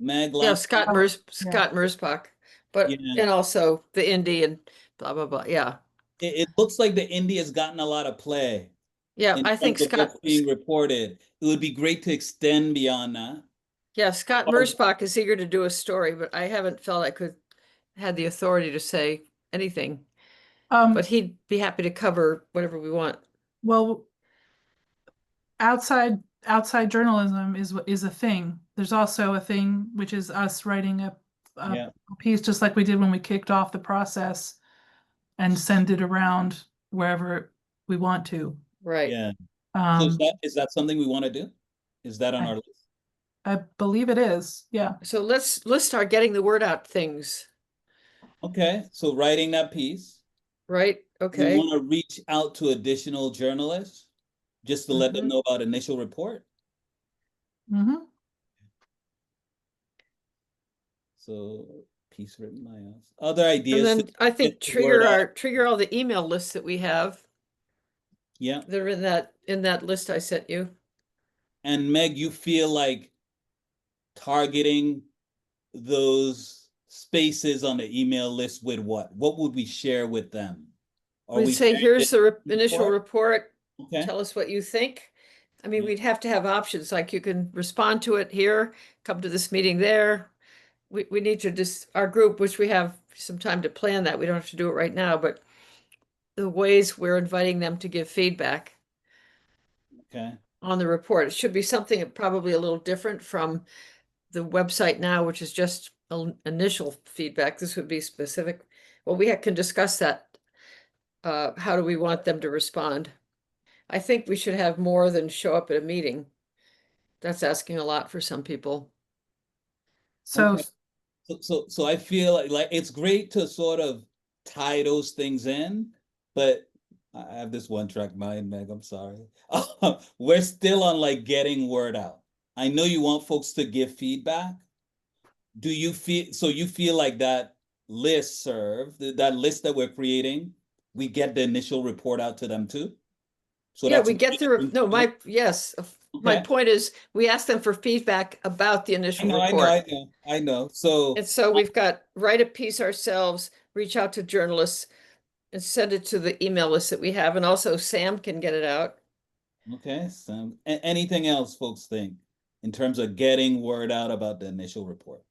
Meg yeah, last Scott Merzbach, but, Yeah. and also the Indy and blah, blah, blah, yeah. It looks like the Indy has gotten a lot of Yeah, in I think terms of Scott, what's being reported. It would be great to extend beyond that Yeah, Scott Or- Mersbach is eager to do a story, but I haven't felt I had the authority to say anything. But he'd be happy to cover whatever we want. Well, outside journalism is a thing. There's also a thing which is us writing a Yeah. piece, just like we did when we kicked off the process, and send it around wherever we want to. Right. Yeah. So Um, is that something we want to do? Is that on I- our list? I believe it is, yeah. So let's start getting the word out things, Okay, so writing that piece. right? We Okay. want to reach out to additional journalists just to let them Mhm. know about initial report. Mhm. So piece written by us. Other And ideas to then I think get the word out. trigger all the email lists that we have. Yeah. They're in that list I sent you. And Meg, you feel like targeting those spaces on the email list with what? What would we share with them? Are We'd we say, sharing here's the the initial report. Okay. Tell us what you think. I mean, Yeah. we'd have to have options, like you can respond to it here, come to this meeting there. We need to just, our group, which we have some time to plan that, we don't have to do it right now, but the ways we're inviting them to give feedback Okay. on the report. It should be something probably a little different from the website now, which is just initial feedback. This would be specific. Well, we can discuss that. How do we want them to respond? I think we should have more than show up at a meeting. That's asking a lot for some people. So Okay. So I feel like it's great to sort of tie those things in, but I have this one track mind, Meg. I'm sorry. We're still on like getting word out. I know you want folks to give feedback. Do you feel like that list that list that we're creating, we get the initial report out to them too? So Yeah, that's we get the, no, my okay. point is, we ask them for feedback about the initial report. I know. So And so we've got, write a piece ourselves, reach out to journalists and send it to the email list that we have. And also Sam can get it out. okay, so anything else folks think in terms of getting word out about the initial report?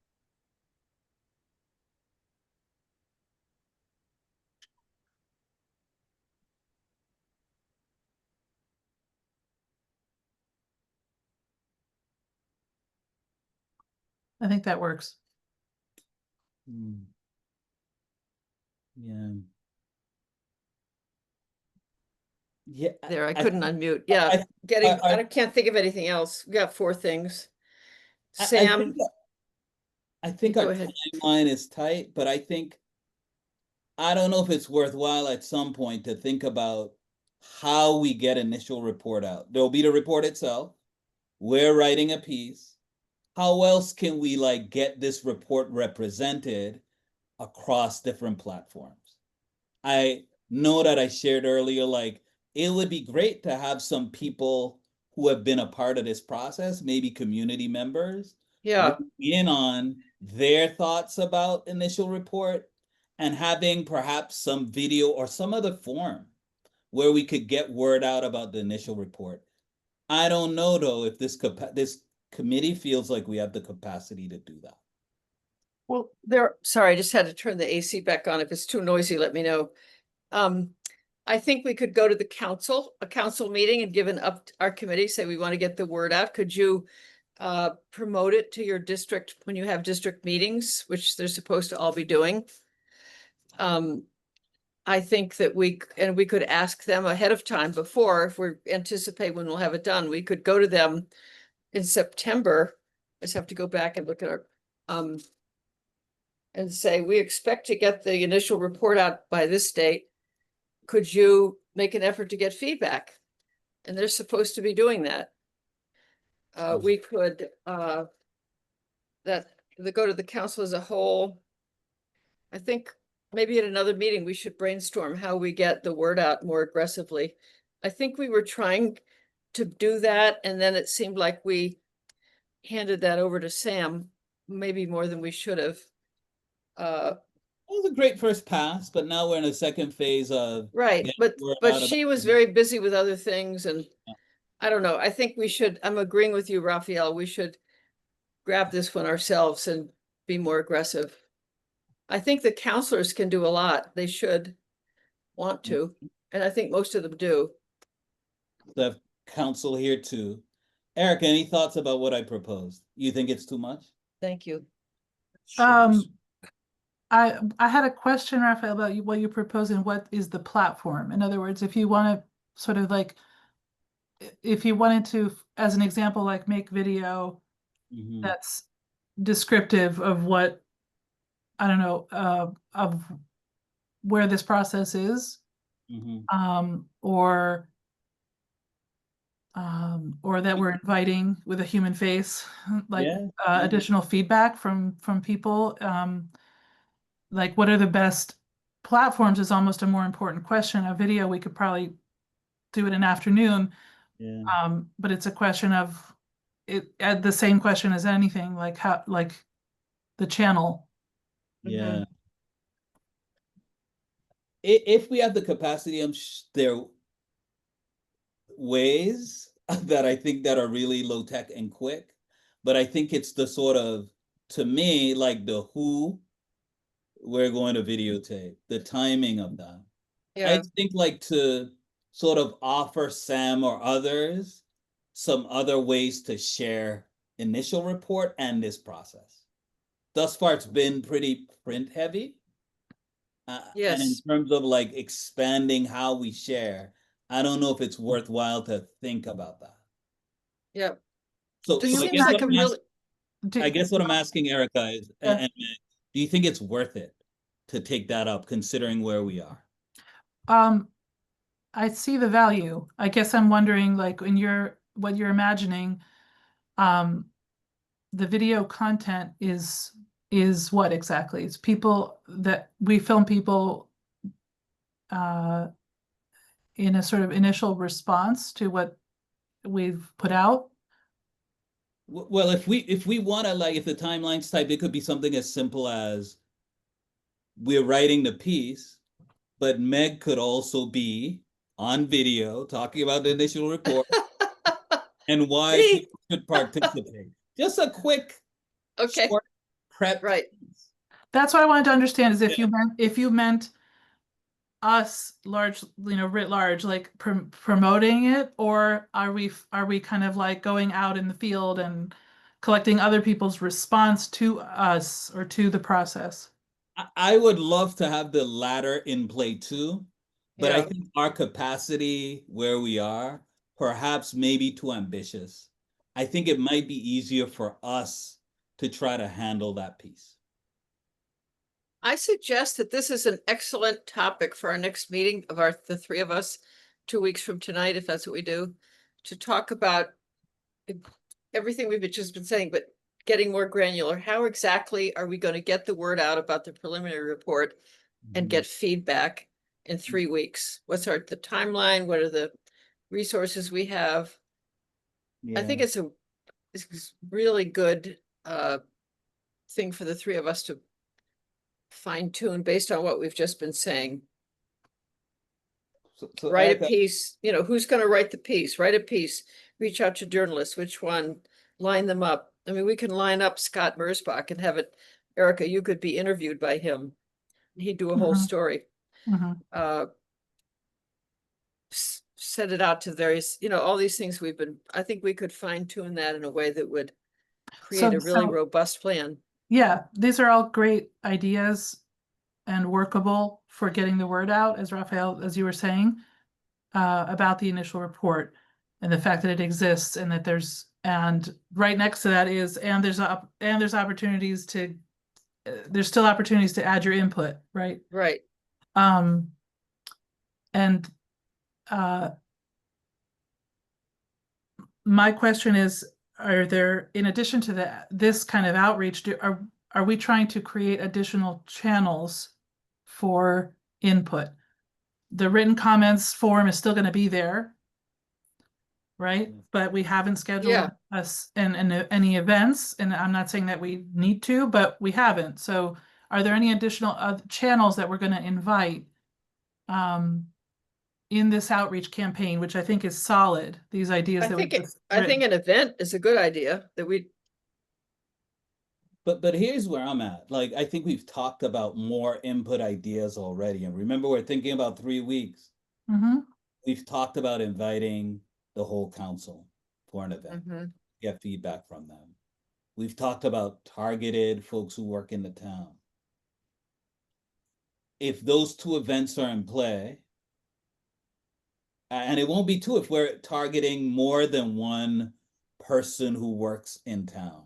I think that works. Hmm. Yeah. Yeah. There, I couldn't unmute. Yeah, I can't think of anything else. We got 4 things. I think Sam, I think go our ahead. timeline is tight, but I don't know if it's worthwhile at some point to think about how we get initial report out. There'll be the report itself. We're writing a piece. How else can we like get this report represented across different platforms? I know that I shared earlier, like it would be great to have some people who have been a part of this process, maybe community members, Yeah, in on their thoughts about initial report and having perhaps some video or some other form where we could get word out about the initial report. I don't know though if this committee feels like we have the capacity to do that. well, sorry, I just had to turn the AC back on. If it's too noisy, let me know. I think we could go to a council meeting and give our committee, say we want to get the word out. Could you promote it to your district when you have district meetings, which they're supposed to all be doing? I think that we could ask them ahead of time before, if we anticipate when we'll have it done, we could go to them in September. I just have to go back and look at our, and say, we expect to get the initial report out by this date. Could you make an effort to get feedback? And they're supposed to be doing that. We could, go to the council as a whole. I think maybe at another meeting, we should brainstorm how we get the word out more aggressively. I think we were trying to do that, and then it seemed like we handed that over to Sam, maybe more than we should have. It was a great first pass, but now we're in a second phase of Right, getting but word out about she was it. very busy with other things, and Yeah. I don't know. I think we should, I'm agreeing with you, Raphael. We should grab this one ourselves and be more aggressive. I think the counselors can do a lot. They should want to, and I think most of them do. The council here too. Eric, any thoughts about what I proposed? You think it's too much? Thank you. I had a question, Raphael, about what you propose and what is the platform. In other words, if you want to sort of like, if you wanted to, as an example, like make video Mhm. that's descriptive of what, I don't know, of where this process is, Mhm. or that we're inviting with a human face, like Yeah, yeah. additional feedback from people. Like what are the best platforms is almost a more important question. A video, we could probably do it in afternoon, Yeah. but it's a question of it, the same question as anything, like how, like the channel. Yeah. If we have the capacity, there are ways that I think that are really low tech and quick, but I think it's the sort of, to me, like the who we're going to videotape, the timing of that. I Yeah, think like to sort of offer Sam or others some other ways to share initial report and this process. Thus far, it's been pretty print heavy. And in yes, terms of like expanding how we share, I don't know if it's worthwhile to think about that. yeah. So, This you I seems guess think like a really, I guess what I'm asking Erica is, Yeah. and do you think it's worth it to take that up, considering where we are? I see the value. I guess I'm wondering, like, what you're imagining, the video content is what exactly? It's people that we film people in a sort of initial response to what we've put out. Well, if we want to, like, if the timeline's type, it could be something as simple as we're writing the piece, but Meg could also be on video talking about the initial report and why see, people should participate. Just a quick, okay, short prep. right. That's what I wanted to understand is Yeah. if you meant us large, writ large, like promoting it, or are we kind of like going out in the field and collecting other people's response to us or to the process? I would love to have the latter in play too, but I Yeah, think our capacity where we are, perhaps maybe too ambitious. I think it might be easier for us to try to handle that piece. I suggest that this is an excellent topic for our next meeting of the three of us, 2 weeks from tonight, if that's what we do, to talk about everything we've just been saying, but getting more granular. How exactly are we going to get the word out about the preliminary report and get feedback in 3 weeks? What's the timeline? What are the resources we have? I think Yeah. it's a really good thing for the three of us to fine tune based on what we've just been saying. So Write a Erica, piece, who's going to write the piece? Write a piece, reach out to journalists, which one, line them up. I mean, we can line up Scott Merzbach and have it, Erica, you could be interviewed by him. He'd do a whole Mhm. story. Mhm. Set it out to various, all these things I think we could fine tune that in a way that would create a really So robust plan. yeah, these are all great ideas and workable for getting the word out, as Raphael, as you were saying, about the initial report and the fact that it exists and that and right next to that is, there's opportunities there's still opportunities to add your input, right? Right. And my question is, are there, in addition to this kind of outreach, are we trying to create additional channels for input? The written comments form is still going to be there, right? But we haven't scheduled us any events, and I'm not saying that we need to, but we haven't. So are there any additional channels that we're going to invite in this outreach campaign, which I think is solid, these ideas I that we think just I think an event is a good idea that we But here's where I'm at. Like, I think we've talked about more input ideas already. And remember, we're thinking about 3 weeks. Mm-hmm. We've talked about inviting the whole council for an event, Mhm. get feedback from them. We've talked about targeted folks who work in the town. If those two events are in play, and it won't be two if we're targeting more than one person who works in town,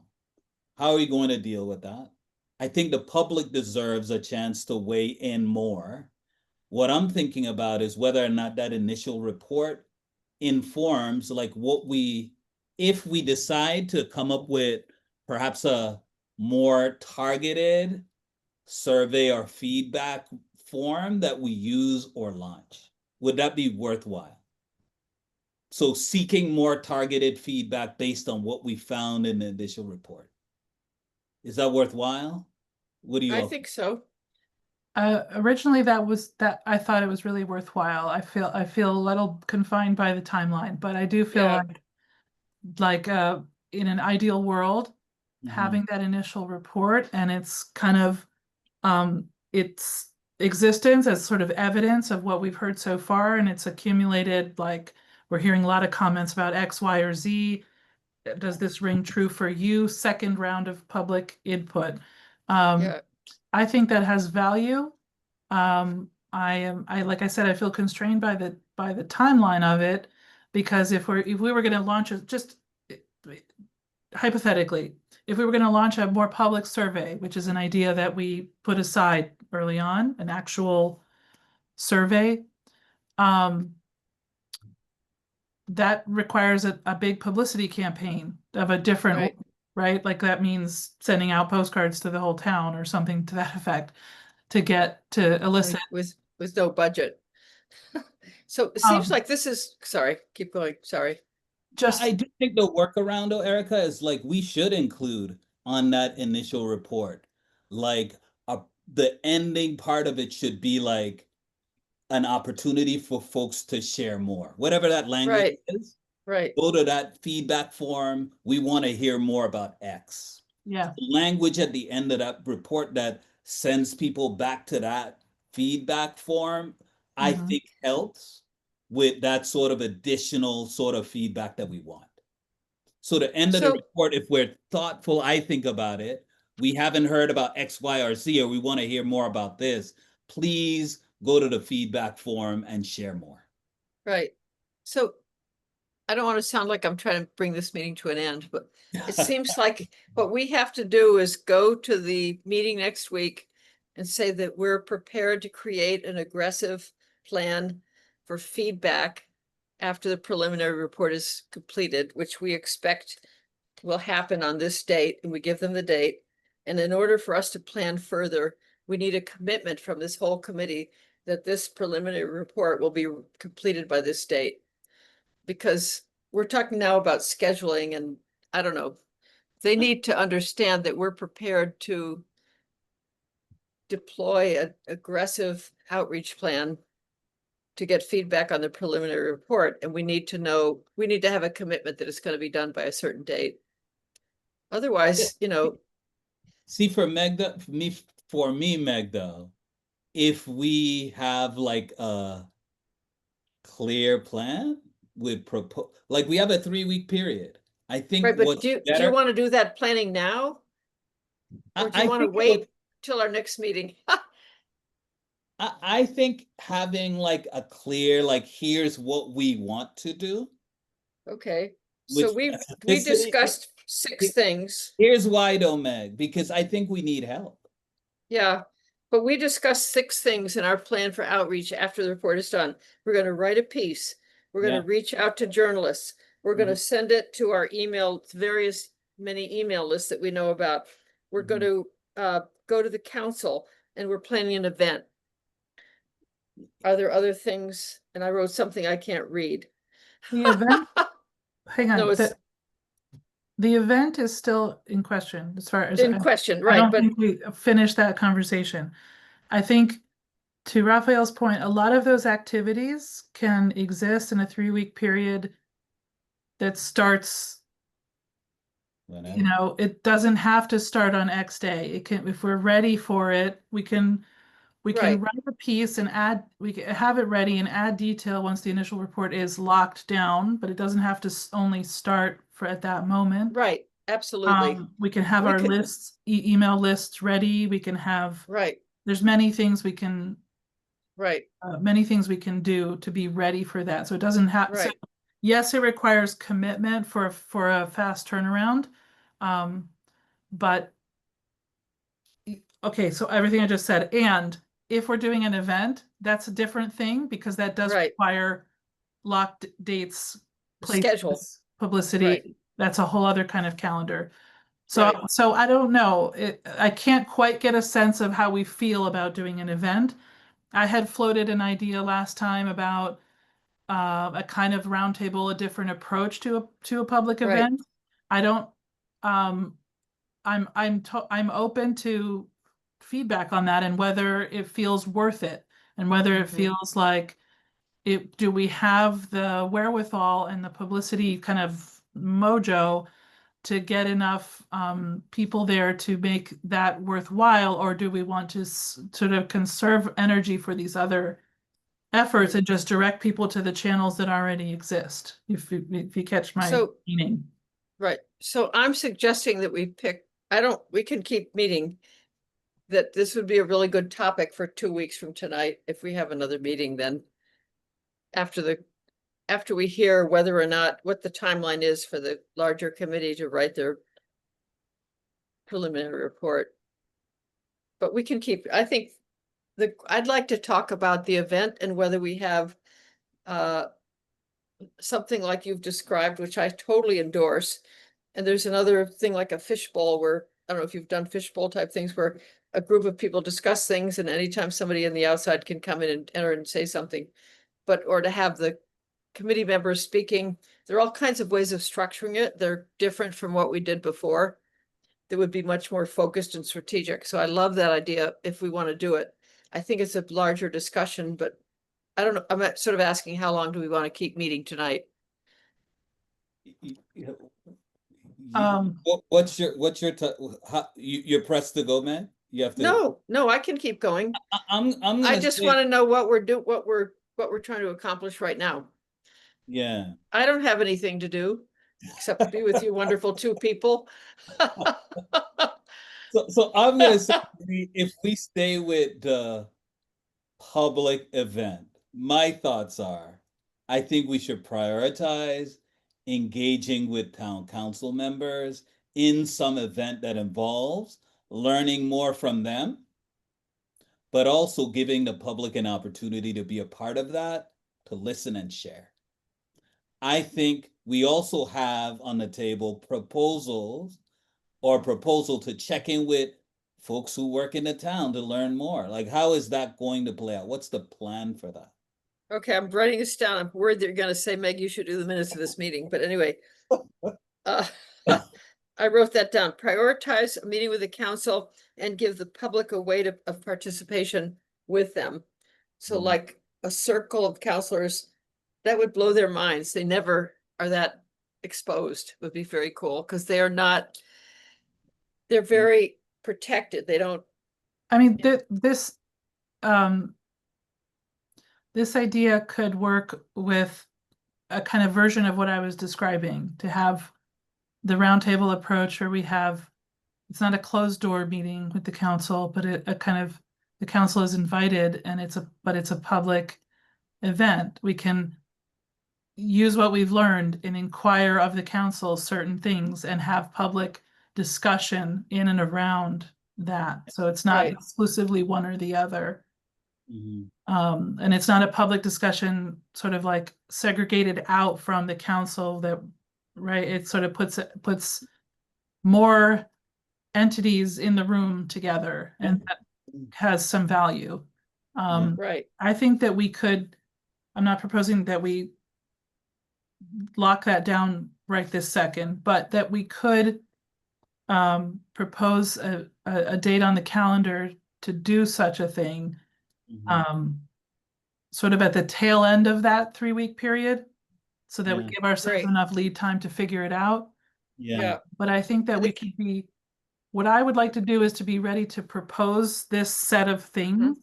how are we going to deal with that? I think the public deserves a chance to weigh in more. What I'm thinking about is whether or not that initial report informs like what we, if we decide to come up with perhaps a more targeted survey or feedback form that we use or launch. Would that be worthwhile? So seeking more targeted feedback based on what we found in the initial report. Is that worthwhile? What do you I all think so. Originally that I thought it was really worthwhile. I feel a little confined by the timeline, but I do feel Yeah. like in an ideal world, having that initial report and it's kind of its existence as sort of evidence of what we've heard so far, and it's accumulated, like we're hearing a lot of comments about X, Y, or Z. Does this ring true for you? Second round of public input. Yeah. I think that has value. Like I said, I feel constrained by the timeline of it, because if we were going to launch it, just hypothetically, if we were going to launch a more public survey, which is an idea that we put aside early on, an actual survey, that requires a big publicity campaign of a different, Right. right? Like that means sending out postcards to the whole town or something to that effect to elicit. With no budget. So it seems like this is, sorry, keep going, sorry. Just I do think the workaround though, Erica, is like we should include on that initial report, like the ending part of it should be like an opportunity for folks to share more. Whatever that language Right, is, right, go to that feedback form. We want to hear more about X. yeah. The language at the end of that report that sends people back to that feedback form, I Mhm. think helps with that sort of additional sort of feedback that we want. So the end of the so, report, if we're thoughtful, I think about it, we haven't heard about X, Y, or Z, or we want to hear more about this, please go to the feedback form and share more. right. So I don't want to sound like I'm trying to bring this meeting to an end, but it seems like what we have to do is go to the meeting next week and say that we're prepared to create an aggressive plan for feedback after the preliminary report is completed, which we expect will happen on this date, and we give them the date. And in order for us to plan further, we need a commitment from this whole committee that this preliminary report will be completed by this date. Because we're talking now about scheduling, and I don't know, they need to understand that we're prepared to deploy an aggressive outreach plan to get feedback on the preliminary report, and we need to know, we need to have a commitment that it's going to be done by a certain date. Otherwise, See, for Meg, for me, Meg, though, if we have like a clear plan with propose, like we have a 3 week period. I think right, but what's do you better, want to do that planning now? Or do you I want to think it would, wait till our next meeting? I think having like a clear, like, here's what we want to do Okay, so with we specificity. discussed 6 things. Here's why though, Meg, because I think we need help. Yeah, but we discussed 6 things in our plan for outreach after the report is done. We're gonna write a piece. We're Yeah. gonna reach out to journalists. We're gonna send it to our email, many email lists that we know about. We're Mhm. gonna go to the council, and we're planning an event. Are there other things? And I wrote something I can't read. The event, hang No, on, it's the event is still in question as far as in question, I right, don't but think we finished that conversation. I think, to Raphael's point, a lot of those activities can exist in a 3 week period that starts whenever. you know, it doesn't have to start on X day. It can, if we're ready for it, we can Right. write a piece and add, we can have it ready and add detail once the initial report is locked down, but it doesn't have to only start for at that moment. Right, absolutely. We can have We our could- lists, email lists ready. We can have, Right, there's many things we can, right, many things we can do to be ready for that. So it doesn't have, so right. yes, it requires commitment for a fast turnaround. But okay, so everything I just said, and if we're doing an event, that's a different thing because that does Right. require locked dates, Schedule. places, publicity. That's a whole other kind of calendar. So, Right. so I don't know. I can't quite get a sense of how we feel about doing an event. I had floated an idea last time about a kind of roundtable, a different approach to a public Right. event. I don't. I'm open to feedback on that and whether it feels worth it and whether it Mhm. feels like it. Do we have the wherewithal and the publicity kind of mojo to get enough people there to make that worthwhile, or do we want to sort of conserve energy for these other efforts and just direct people to the channels that already exist? If you catch my So- meaning. Right, so I'm suggesting that we pick, we can keep meeting. That this would be a really good topic for 2 weeks from tonight, if we have another meeting then. After we hear whether or not, what the timeline is for the larger committee to write their preliminary report. But we can keep, I think, I'd like to talk about the event and whether we have something like you've described, which I totally endorse. And there's another thing like a fishbowl where, I don't know if you've done fishbowl type things where a group of people discuss things and anytime somebody in the outside can come in and enter and say something. But, or to have the committee members speaking, there are all kinds of ways of structuring it. They're different from what we did before. That would be much more focused and strategic. So I love that idea if we want to do it. I think it's a larger discussion, but I don't know, I'm sort of asking how long do we want to keep meeting tonight? What's your you're pressed to go, man? You have to. No, I can keep going. I'm I gonna just say, want to know what we're trying to accomplish right now. yeah. I don't have anything to do except be with you wonderful two people. So I'm gonna say if we stay with the public event, my thoughts are, I think we should prioritize engaging with town council members in some event that involves learning more from them, but also giving the public an opportunity to be a part of that, to listen and share. I think we also have on the table proposals or proposal to check in with folks who work in the town to learn more. Like, how is that going to play out? What's the plan for that? Okay, I'm writing this down. I'm worried that you're gonna say, Meg, you should do the minutes of this meeting, but anyway. I wrote that down. Prioritize a meeting with the council and give the public a way of participation with them. So Mhm. like a circle of counselors, that would blow their minds. They never are that exposed, would be very cool, because they are not, they're very protected. They don't, I mean, this idea could work with a kind of version of what I was describing, to have the roundtable approach where we have, it's not a closed door meeting with the council, but a kind of, the council is invited and but it's a public event. We can use what we've learned and inquire of the council certain things and have public discussion in and around that. So it's not Right. exclusively one or the other. Mhm. And it's not a public discussion sort of like segregated out from the council that, right? It sort of puts more entities in the room together and that has some value. right, I think that we could, I'm not proposing that we lock that down right this second, but that we could propose a date on the calendar to do such a thing. Mhm. Sort of at the tail end of that 3-week period, so that we Yeah. give ourselves Great. enough lead time to figure it out. Yeah. But I think that I we think- could be, what I would like to do is to be ready to propose this set of things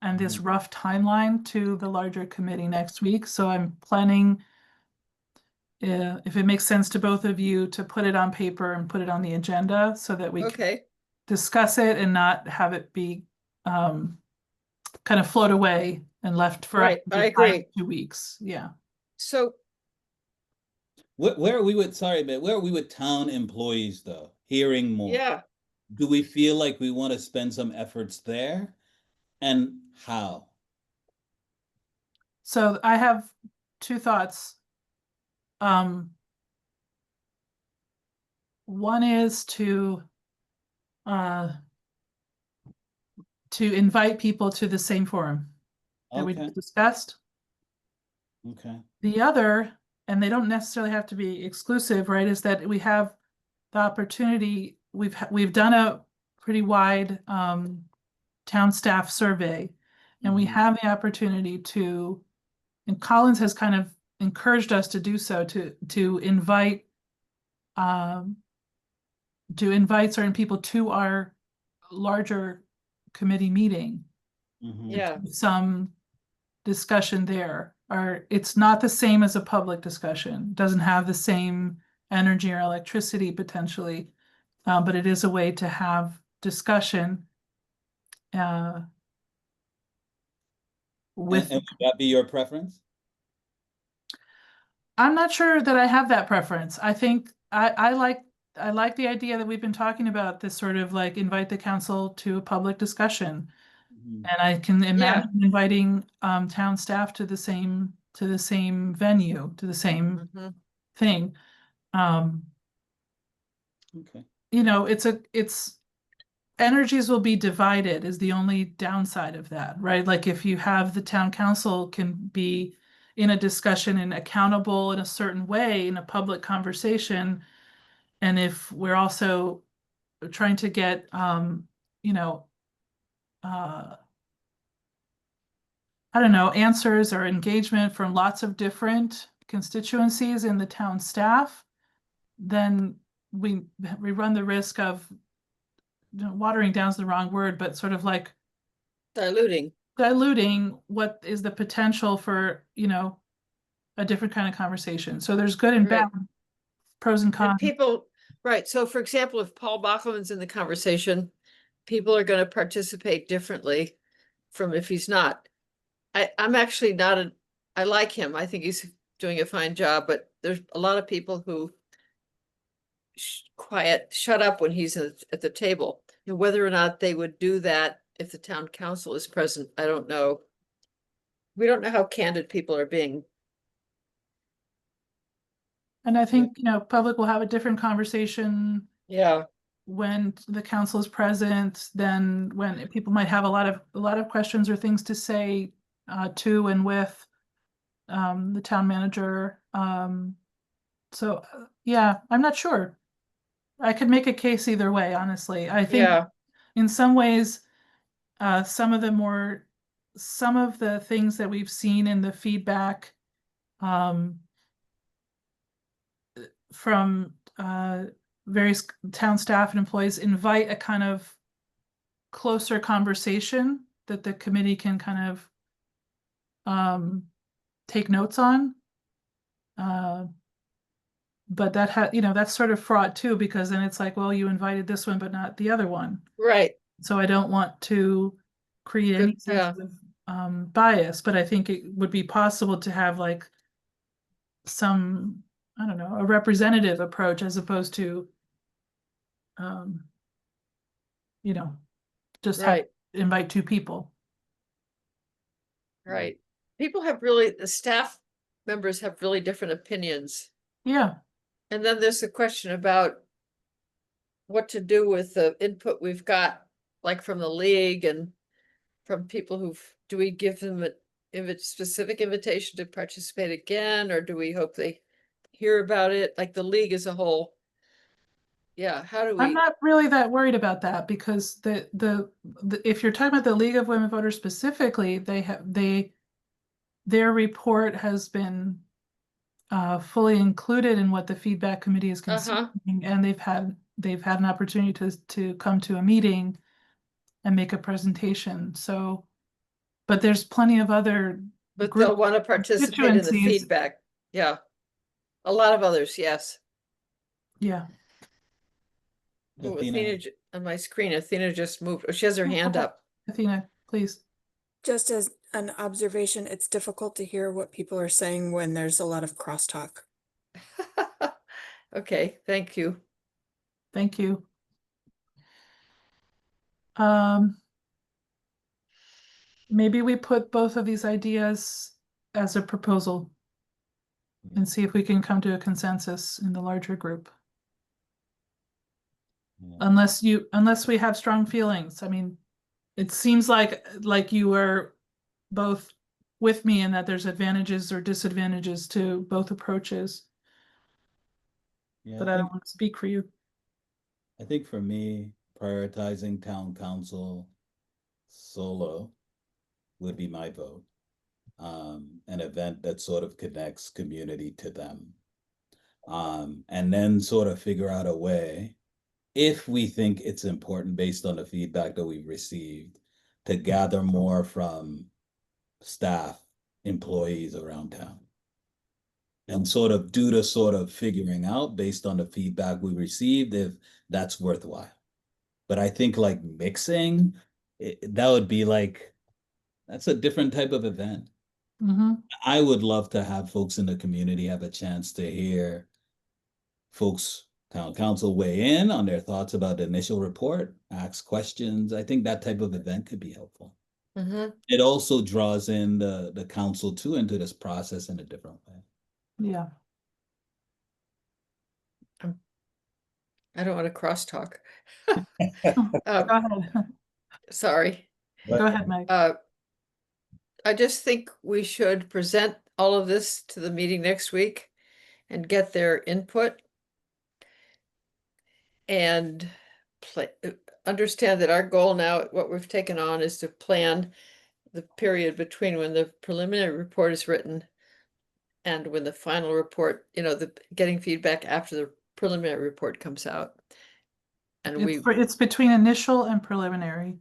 and this rough timeline to the larger committee next week. So I'm planning, if it makes sense to both of you, to put it on paper and put it on the agenda so that we can Okay, discuss it and not have it be kind of float away and left for us Right, to I decide in agree. 2 weeks. Yeah. so Where are we with, sorry, but where are we with town employees though? Hearing more. yeah, Do we feel like we want to spend some efforts there? And how? So I have 2 thoughts. One is uh, to invite people to the same forum that we Okay, discussed. okay. The other, and they don't necessarily have to be exclusive, right, is that we have the opportunity, we've done a pretty wide town staff survey, and we Mhm. have the opportunity to, and Collins has kind of encouraged us to do so, to invite certain people to our larger committee meeting, Mhm. yeah, some discussion there. Or it's not the same as a public discussion, doesn't have the same energy or electricity potentially, but it is a way to have discussion with. And would that be your preference? I'm not sure that I have that preference. I think I like the idea that we've been talking about, this sort of like invite the council to a public discussion. Mhm. And I can imagine inviting town staff to the same venue, to the same mhm, thing. Okay. You know, it's energies will be divided is the only downside of that, right? Like if you have the town council can be in a discussion and accountable in a certain way in a public conversation, and if we're also trying to get you know uh I don't know, answers or engagement from lots of different constituencies in the town staff, then we run the risk of, watering down is the wrong word, but sort of like diluting, diluting what is the potential for, a different kind of conversation. So there's good and bad, right. pros and And cons. people, right, so for example, if Paul Bachman's in the conversation, people are gonna participate differently from if he's not. I'm actually not I like him, I think he's doing a fine job, but there's a lot of people who shut up when he's at the table. And whether or not they would do that if the town council is present, I don't know. We don't know how candid people are being. And I think, public will have a different conversation Yeah, when the council is present than when people might have a lot of questions or things to say to and with the town manager. So yeah, I'm not sure. I could make a case either way, honestly. I think yeah, in some ways, some of the things that we've seen in the feedback from various town staff and employees invite a kind of closer conversation that the committee can kind of take notes on. But that's sort of fraught too, because then it's like, well, you invited this one, but not the other one. right, So I don't want to create any good, sense yeah, of bias, but I think it would be possible to have like some, I don't know, a representative approach as opposed to, um, you know, just have right, invite 2 people. right. The staff members have really different opinions. Yeah, And then there's a question about what to do with the input we've got, like from the league and from people do we give them a specific invitation to participate again, or do we hope they hear about it, like the league as a whole? Yeah, how do I'm we, not really that worried about that because if you're talking about the League of Women Voters specifically, their report has been fully included in what the feedback committee is Uh-huh. considering, and they've had an opportunity to come to a meeting and make a presentation, so, but there's plenty of other But group they'll want to participate in the constituencies. feedback. Yeah. A lot of others, yes. Yeah. Oh, Athena, On my screen, Athena just moved. Oh, she has her hand Okay. up. Athena, please. Just as an observation, it's difficult to hear what people are saying when there's a lot of crosstalk. Okay, thank you. Thank you. Um, maybe we put both of these ideas as a proposal and see if we can come to a consensus in the larger group. yeah. Unless we have strong feelings. I mean, it seems like you were both with me in that there's advantages or disadvantages to both approaches, Yeah, but I don't want to speak for you. I think for me, prioritizing town council solo would be my vote. An event that sort of connects community to them. And then sort of figure out a way, if we think it's important based on the feedback that we've received, to gather more from staff, employees around town. And sort of do the sort of figuring out based on the feedback we received if that's worthwhile. But I think like mixing, that would be like, that's a different type of event. Mhm. I would love to have folks in the community have a chance to hear folks, town council weigh in on their thoughts about the initial report, ask questions. I think that type of event could be helpful. Mhm. It also draws in the council too into this process in a different way. Yeah. I don't want to crosstalk. Go ahead. Sorry. Go ahead, Meg. I just think we should present all of this to the meeting next week and get their input. And understand that our goal now, what we've taken on, is to plan the period between when the preliminary report is written and when the final report, the getting feedback after the preliminary report comes out. And It's between initial and preliminary.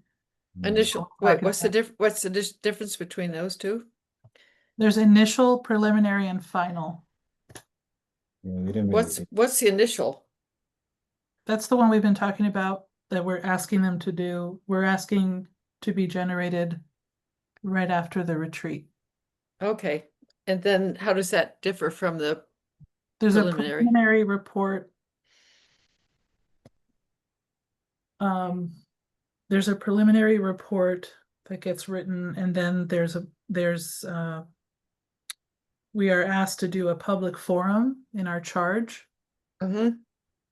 initial, we're wait, talking about. what's the difference between those two? There's initial, preliminary, and final. Yeah, we didn't really What's the initial? That's the one we've been talking about that we're asking them to do. We're asking to be generated right after the retreat. Okay, and then how does that differ from the There's a preliminary? preliminary report. There's a preliminary report that gets written, and then we are asked to do a public forum in our charge, Mhm.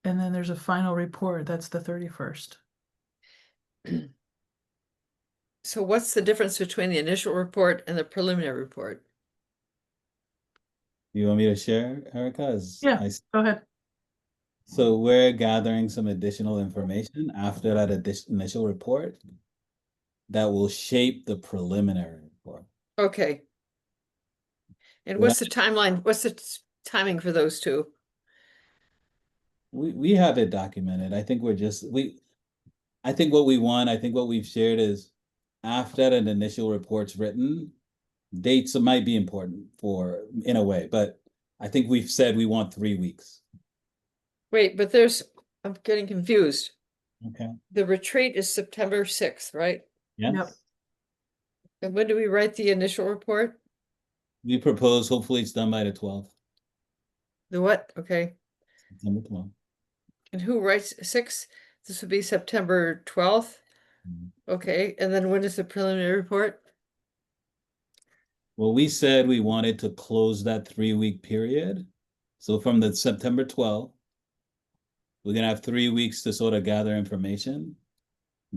and then there's a final report. That's the 31st. So what's the difference between the initial report and the preliminary report? You want me to share, Erica? Yeah, go ahead. So we're gathering some additional information after that initial report that will shape the preliminary report. Okay. And Well, what's the timeline? What's the timing for those two? We have it documented. I think I think what we want, I think what we've shared is after an initial report's written, dates might be important in a way, but I think we've said we want 3 weeks. Wait, but I'm getting confused. Okay. The retreat is September 6th, right? Yes. Yep. And when do we write the initial report? We propose, hopefully it's done by the 12th, The what? Okay. September 12th. And who writes 6th? This would be September 12th. Mhm. Okay. And then when is the preliminary report? Well, we said we wanted to close that 3-week period. So from the September 12th, we're gonna have 3 weeks to sort of gather information,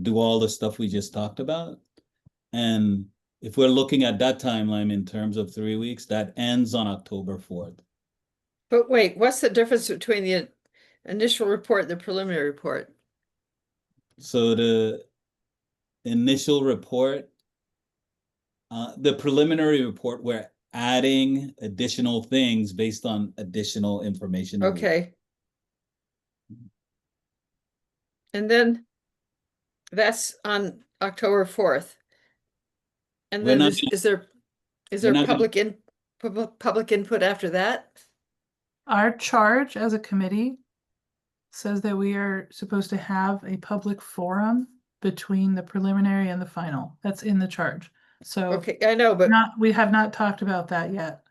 do all the stuff we just talked about. And if we're looking at that timeline in terms of 3 weeks, that ends on October 4th. But wait, what's the difference between the initial report and the preliminary report? So the initial report, the preliminary report, we're adding additional things based on additional information. that we- Okay. And then that's on October 4th. And We're then not is there we're not gonna- public input after that? Our charge as a committee says that we are supposed to have a public forum between the preliminary and the final. That's in the charge. So Okay, I know, but we have not talked about that yet.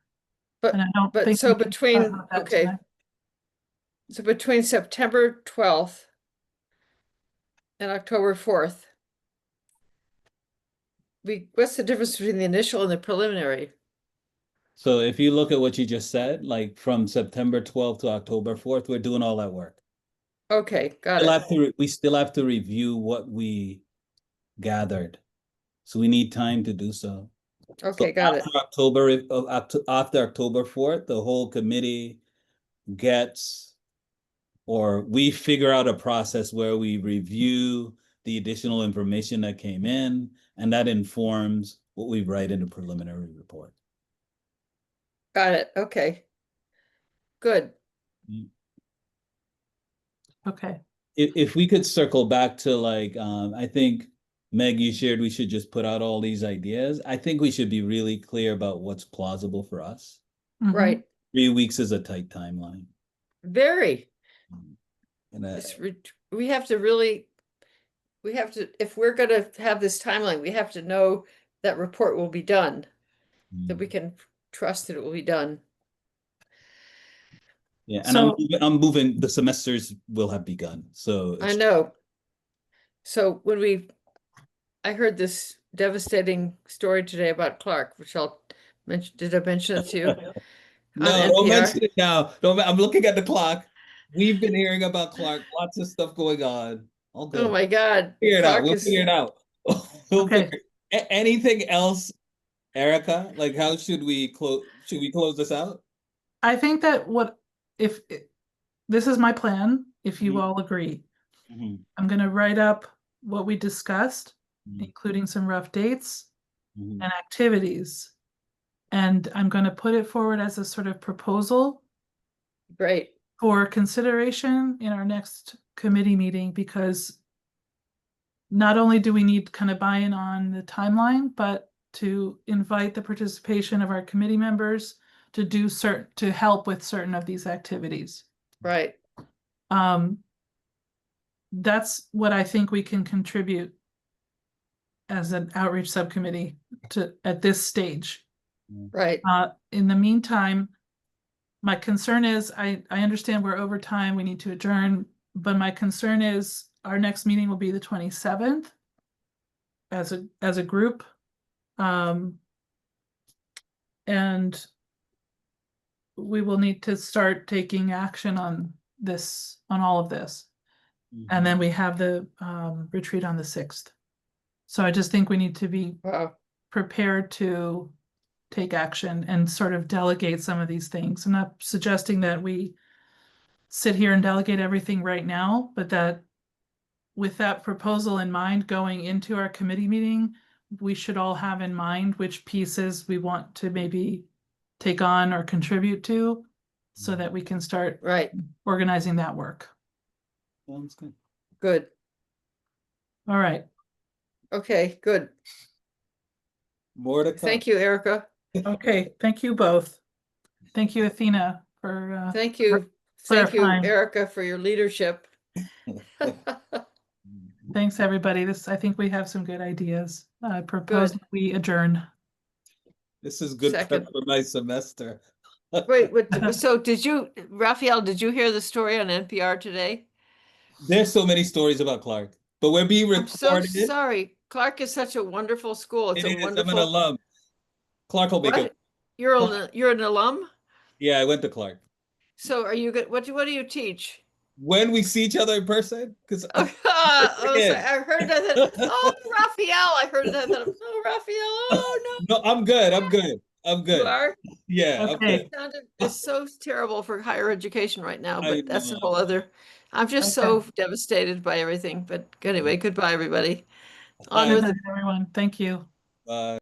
But- And I don't but think so we can talk between- about that okay. tonight. so between September 12th and October 4th, what's the difference between the initial and the preliminary? So if you look at what you just said, like from September 12th to October 4th, we're doing all that work. Okay, got Still it. have to, we still have to review what we gathered. So we need time to do so. Okay, So got it. after October 4th, the whole committee gets, or we figure out a process where we review the additional information that came in, and that informs what we write in the preliminary report. Got it. Okay. Good. Okay. If we could circle back to like, I think Meg, you shared we should just put out all these ideas. I think we should be really clear about what's plausible for us. Mhm. Right. 3 weeks is a tight timeline. Very. And We have to really, if we're gonna have this timeline, we have to know that report will be done, that we can trust that it will be done. yeah, and So- I'm moving, the semesters will have begun, so. I know. So I heard this devastating story today about Clark, which I'll mention, did I mention it to you? No, on don't NPR? mention it now. I'm looking at the clock. We've been hearing about Clark, lots of stuff going on. All good. Oh my God. Figure it out. Clark We'll is- figure it out. We'll Okay. figure anything else, Erica? Like, how should we close this out? I think that this is my plan, if you Mhm. all agree. Mhm, I'm gonna write up what we discussed, mhm, including some rough dates mhm. and activities. And I'm gonna put it forward as a sort of proposal Great. for consideration in our next committee meeting, because not only do we need kind of buy-in on the timeline, but to invite the participation of our committee members to help with certain of these activities. Right. That's what I think we can contribute as an outreach subcommittee at this stage. Right. In the meantime, my concern is, I understand we're over time, we need to adjourn, but my concern is our next meeting will be the 27th as a group. And we will need to start taking action on all of this. And then we have the retreat on the 6th. So I just think we need to be Wow. prepared to take action and sort of delegate some of these things. I'm not suggesting that we sit here and delegate everything right now, but that with that proposal in mind going into our committee meeting, we should all have in mind which pieces we want to maybe take on or contribute to, so that we can start Right. organizing that work. Sounds good. Good. All right. Okay, good. More to come. Thank you, Erica. Okay, thank you both. Thank you, Athena, for Thank you. Thank you, clarifying. Erica, for your leadership. thanks, everybody. I think we have some good ideas. I propose Good. we adjourn. This is good prep Second. for my semester. Wait, so Raphael, did you hear the story on NPR today? There's so many stories about Clark, but we're being I'm so recorded. sorry. Clark is such a wonderful school. It's It a is. I'm an wonderful. alum. Clark will make What? it. You're an alum? Yeah, I went to Clark. So are you good? What do you teach? When we see each other in person, because Oh, sorry. I heard that. Oh, Raphael. I heard that. Oh, Raphael. Oh, no. no, I'm good. I'm good. I'm You good. are? Yeah, I'm Okay. good. It's so terrible for higher education right now, I but that's a know. whole other. I'm just so devastated by everything. But anyway, goodbye, everybody. On Good with night, everyone. Thank you. Bye.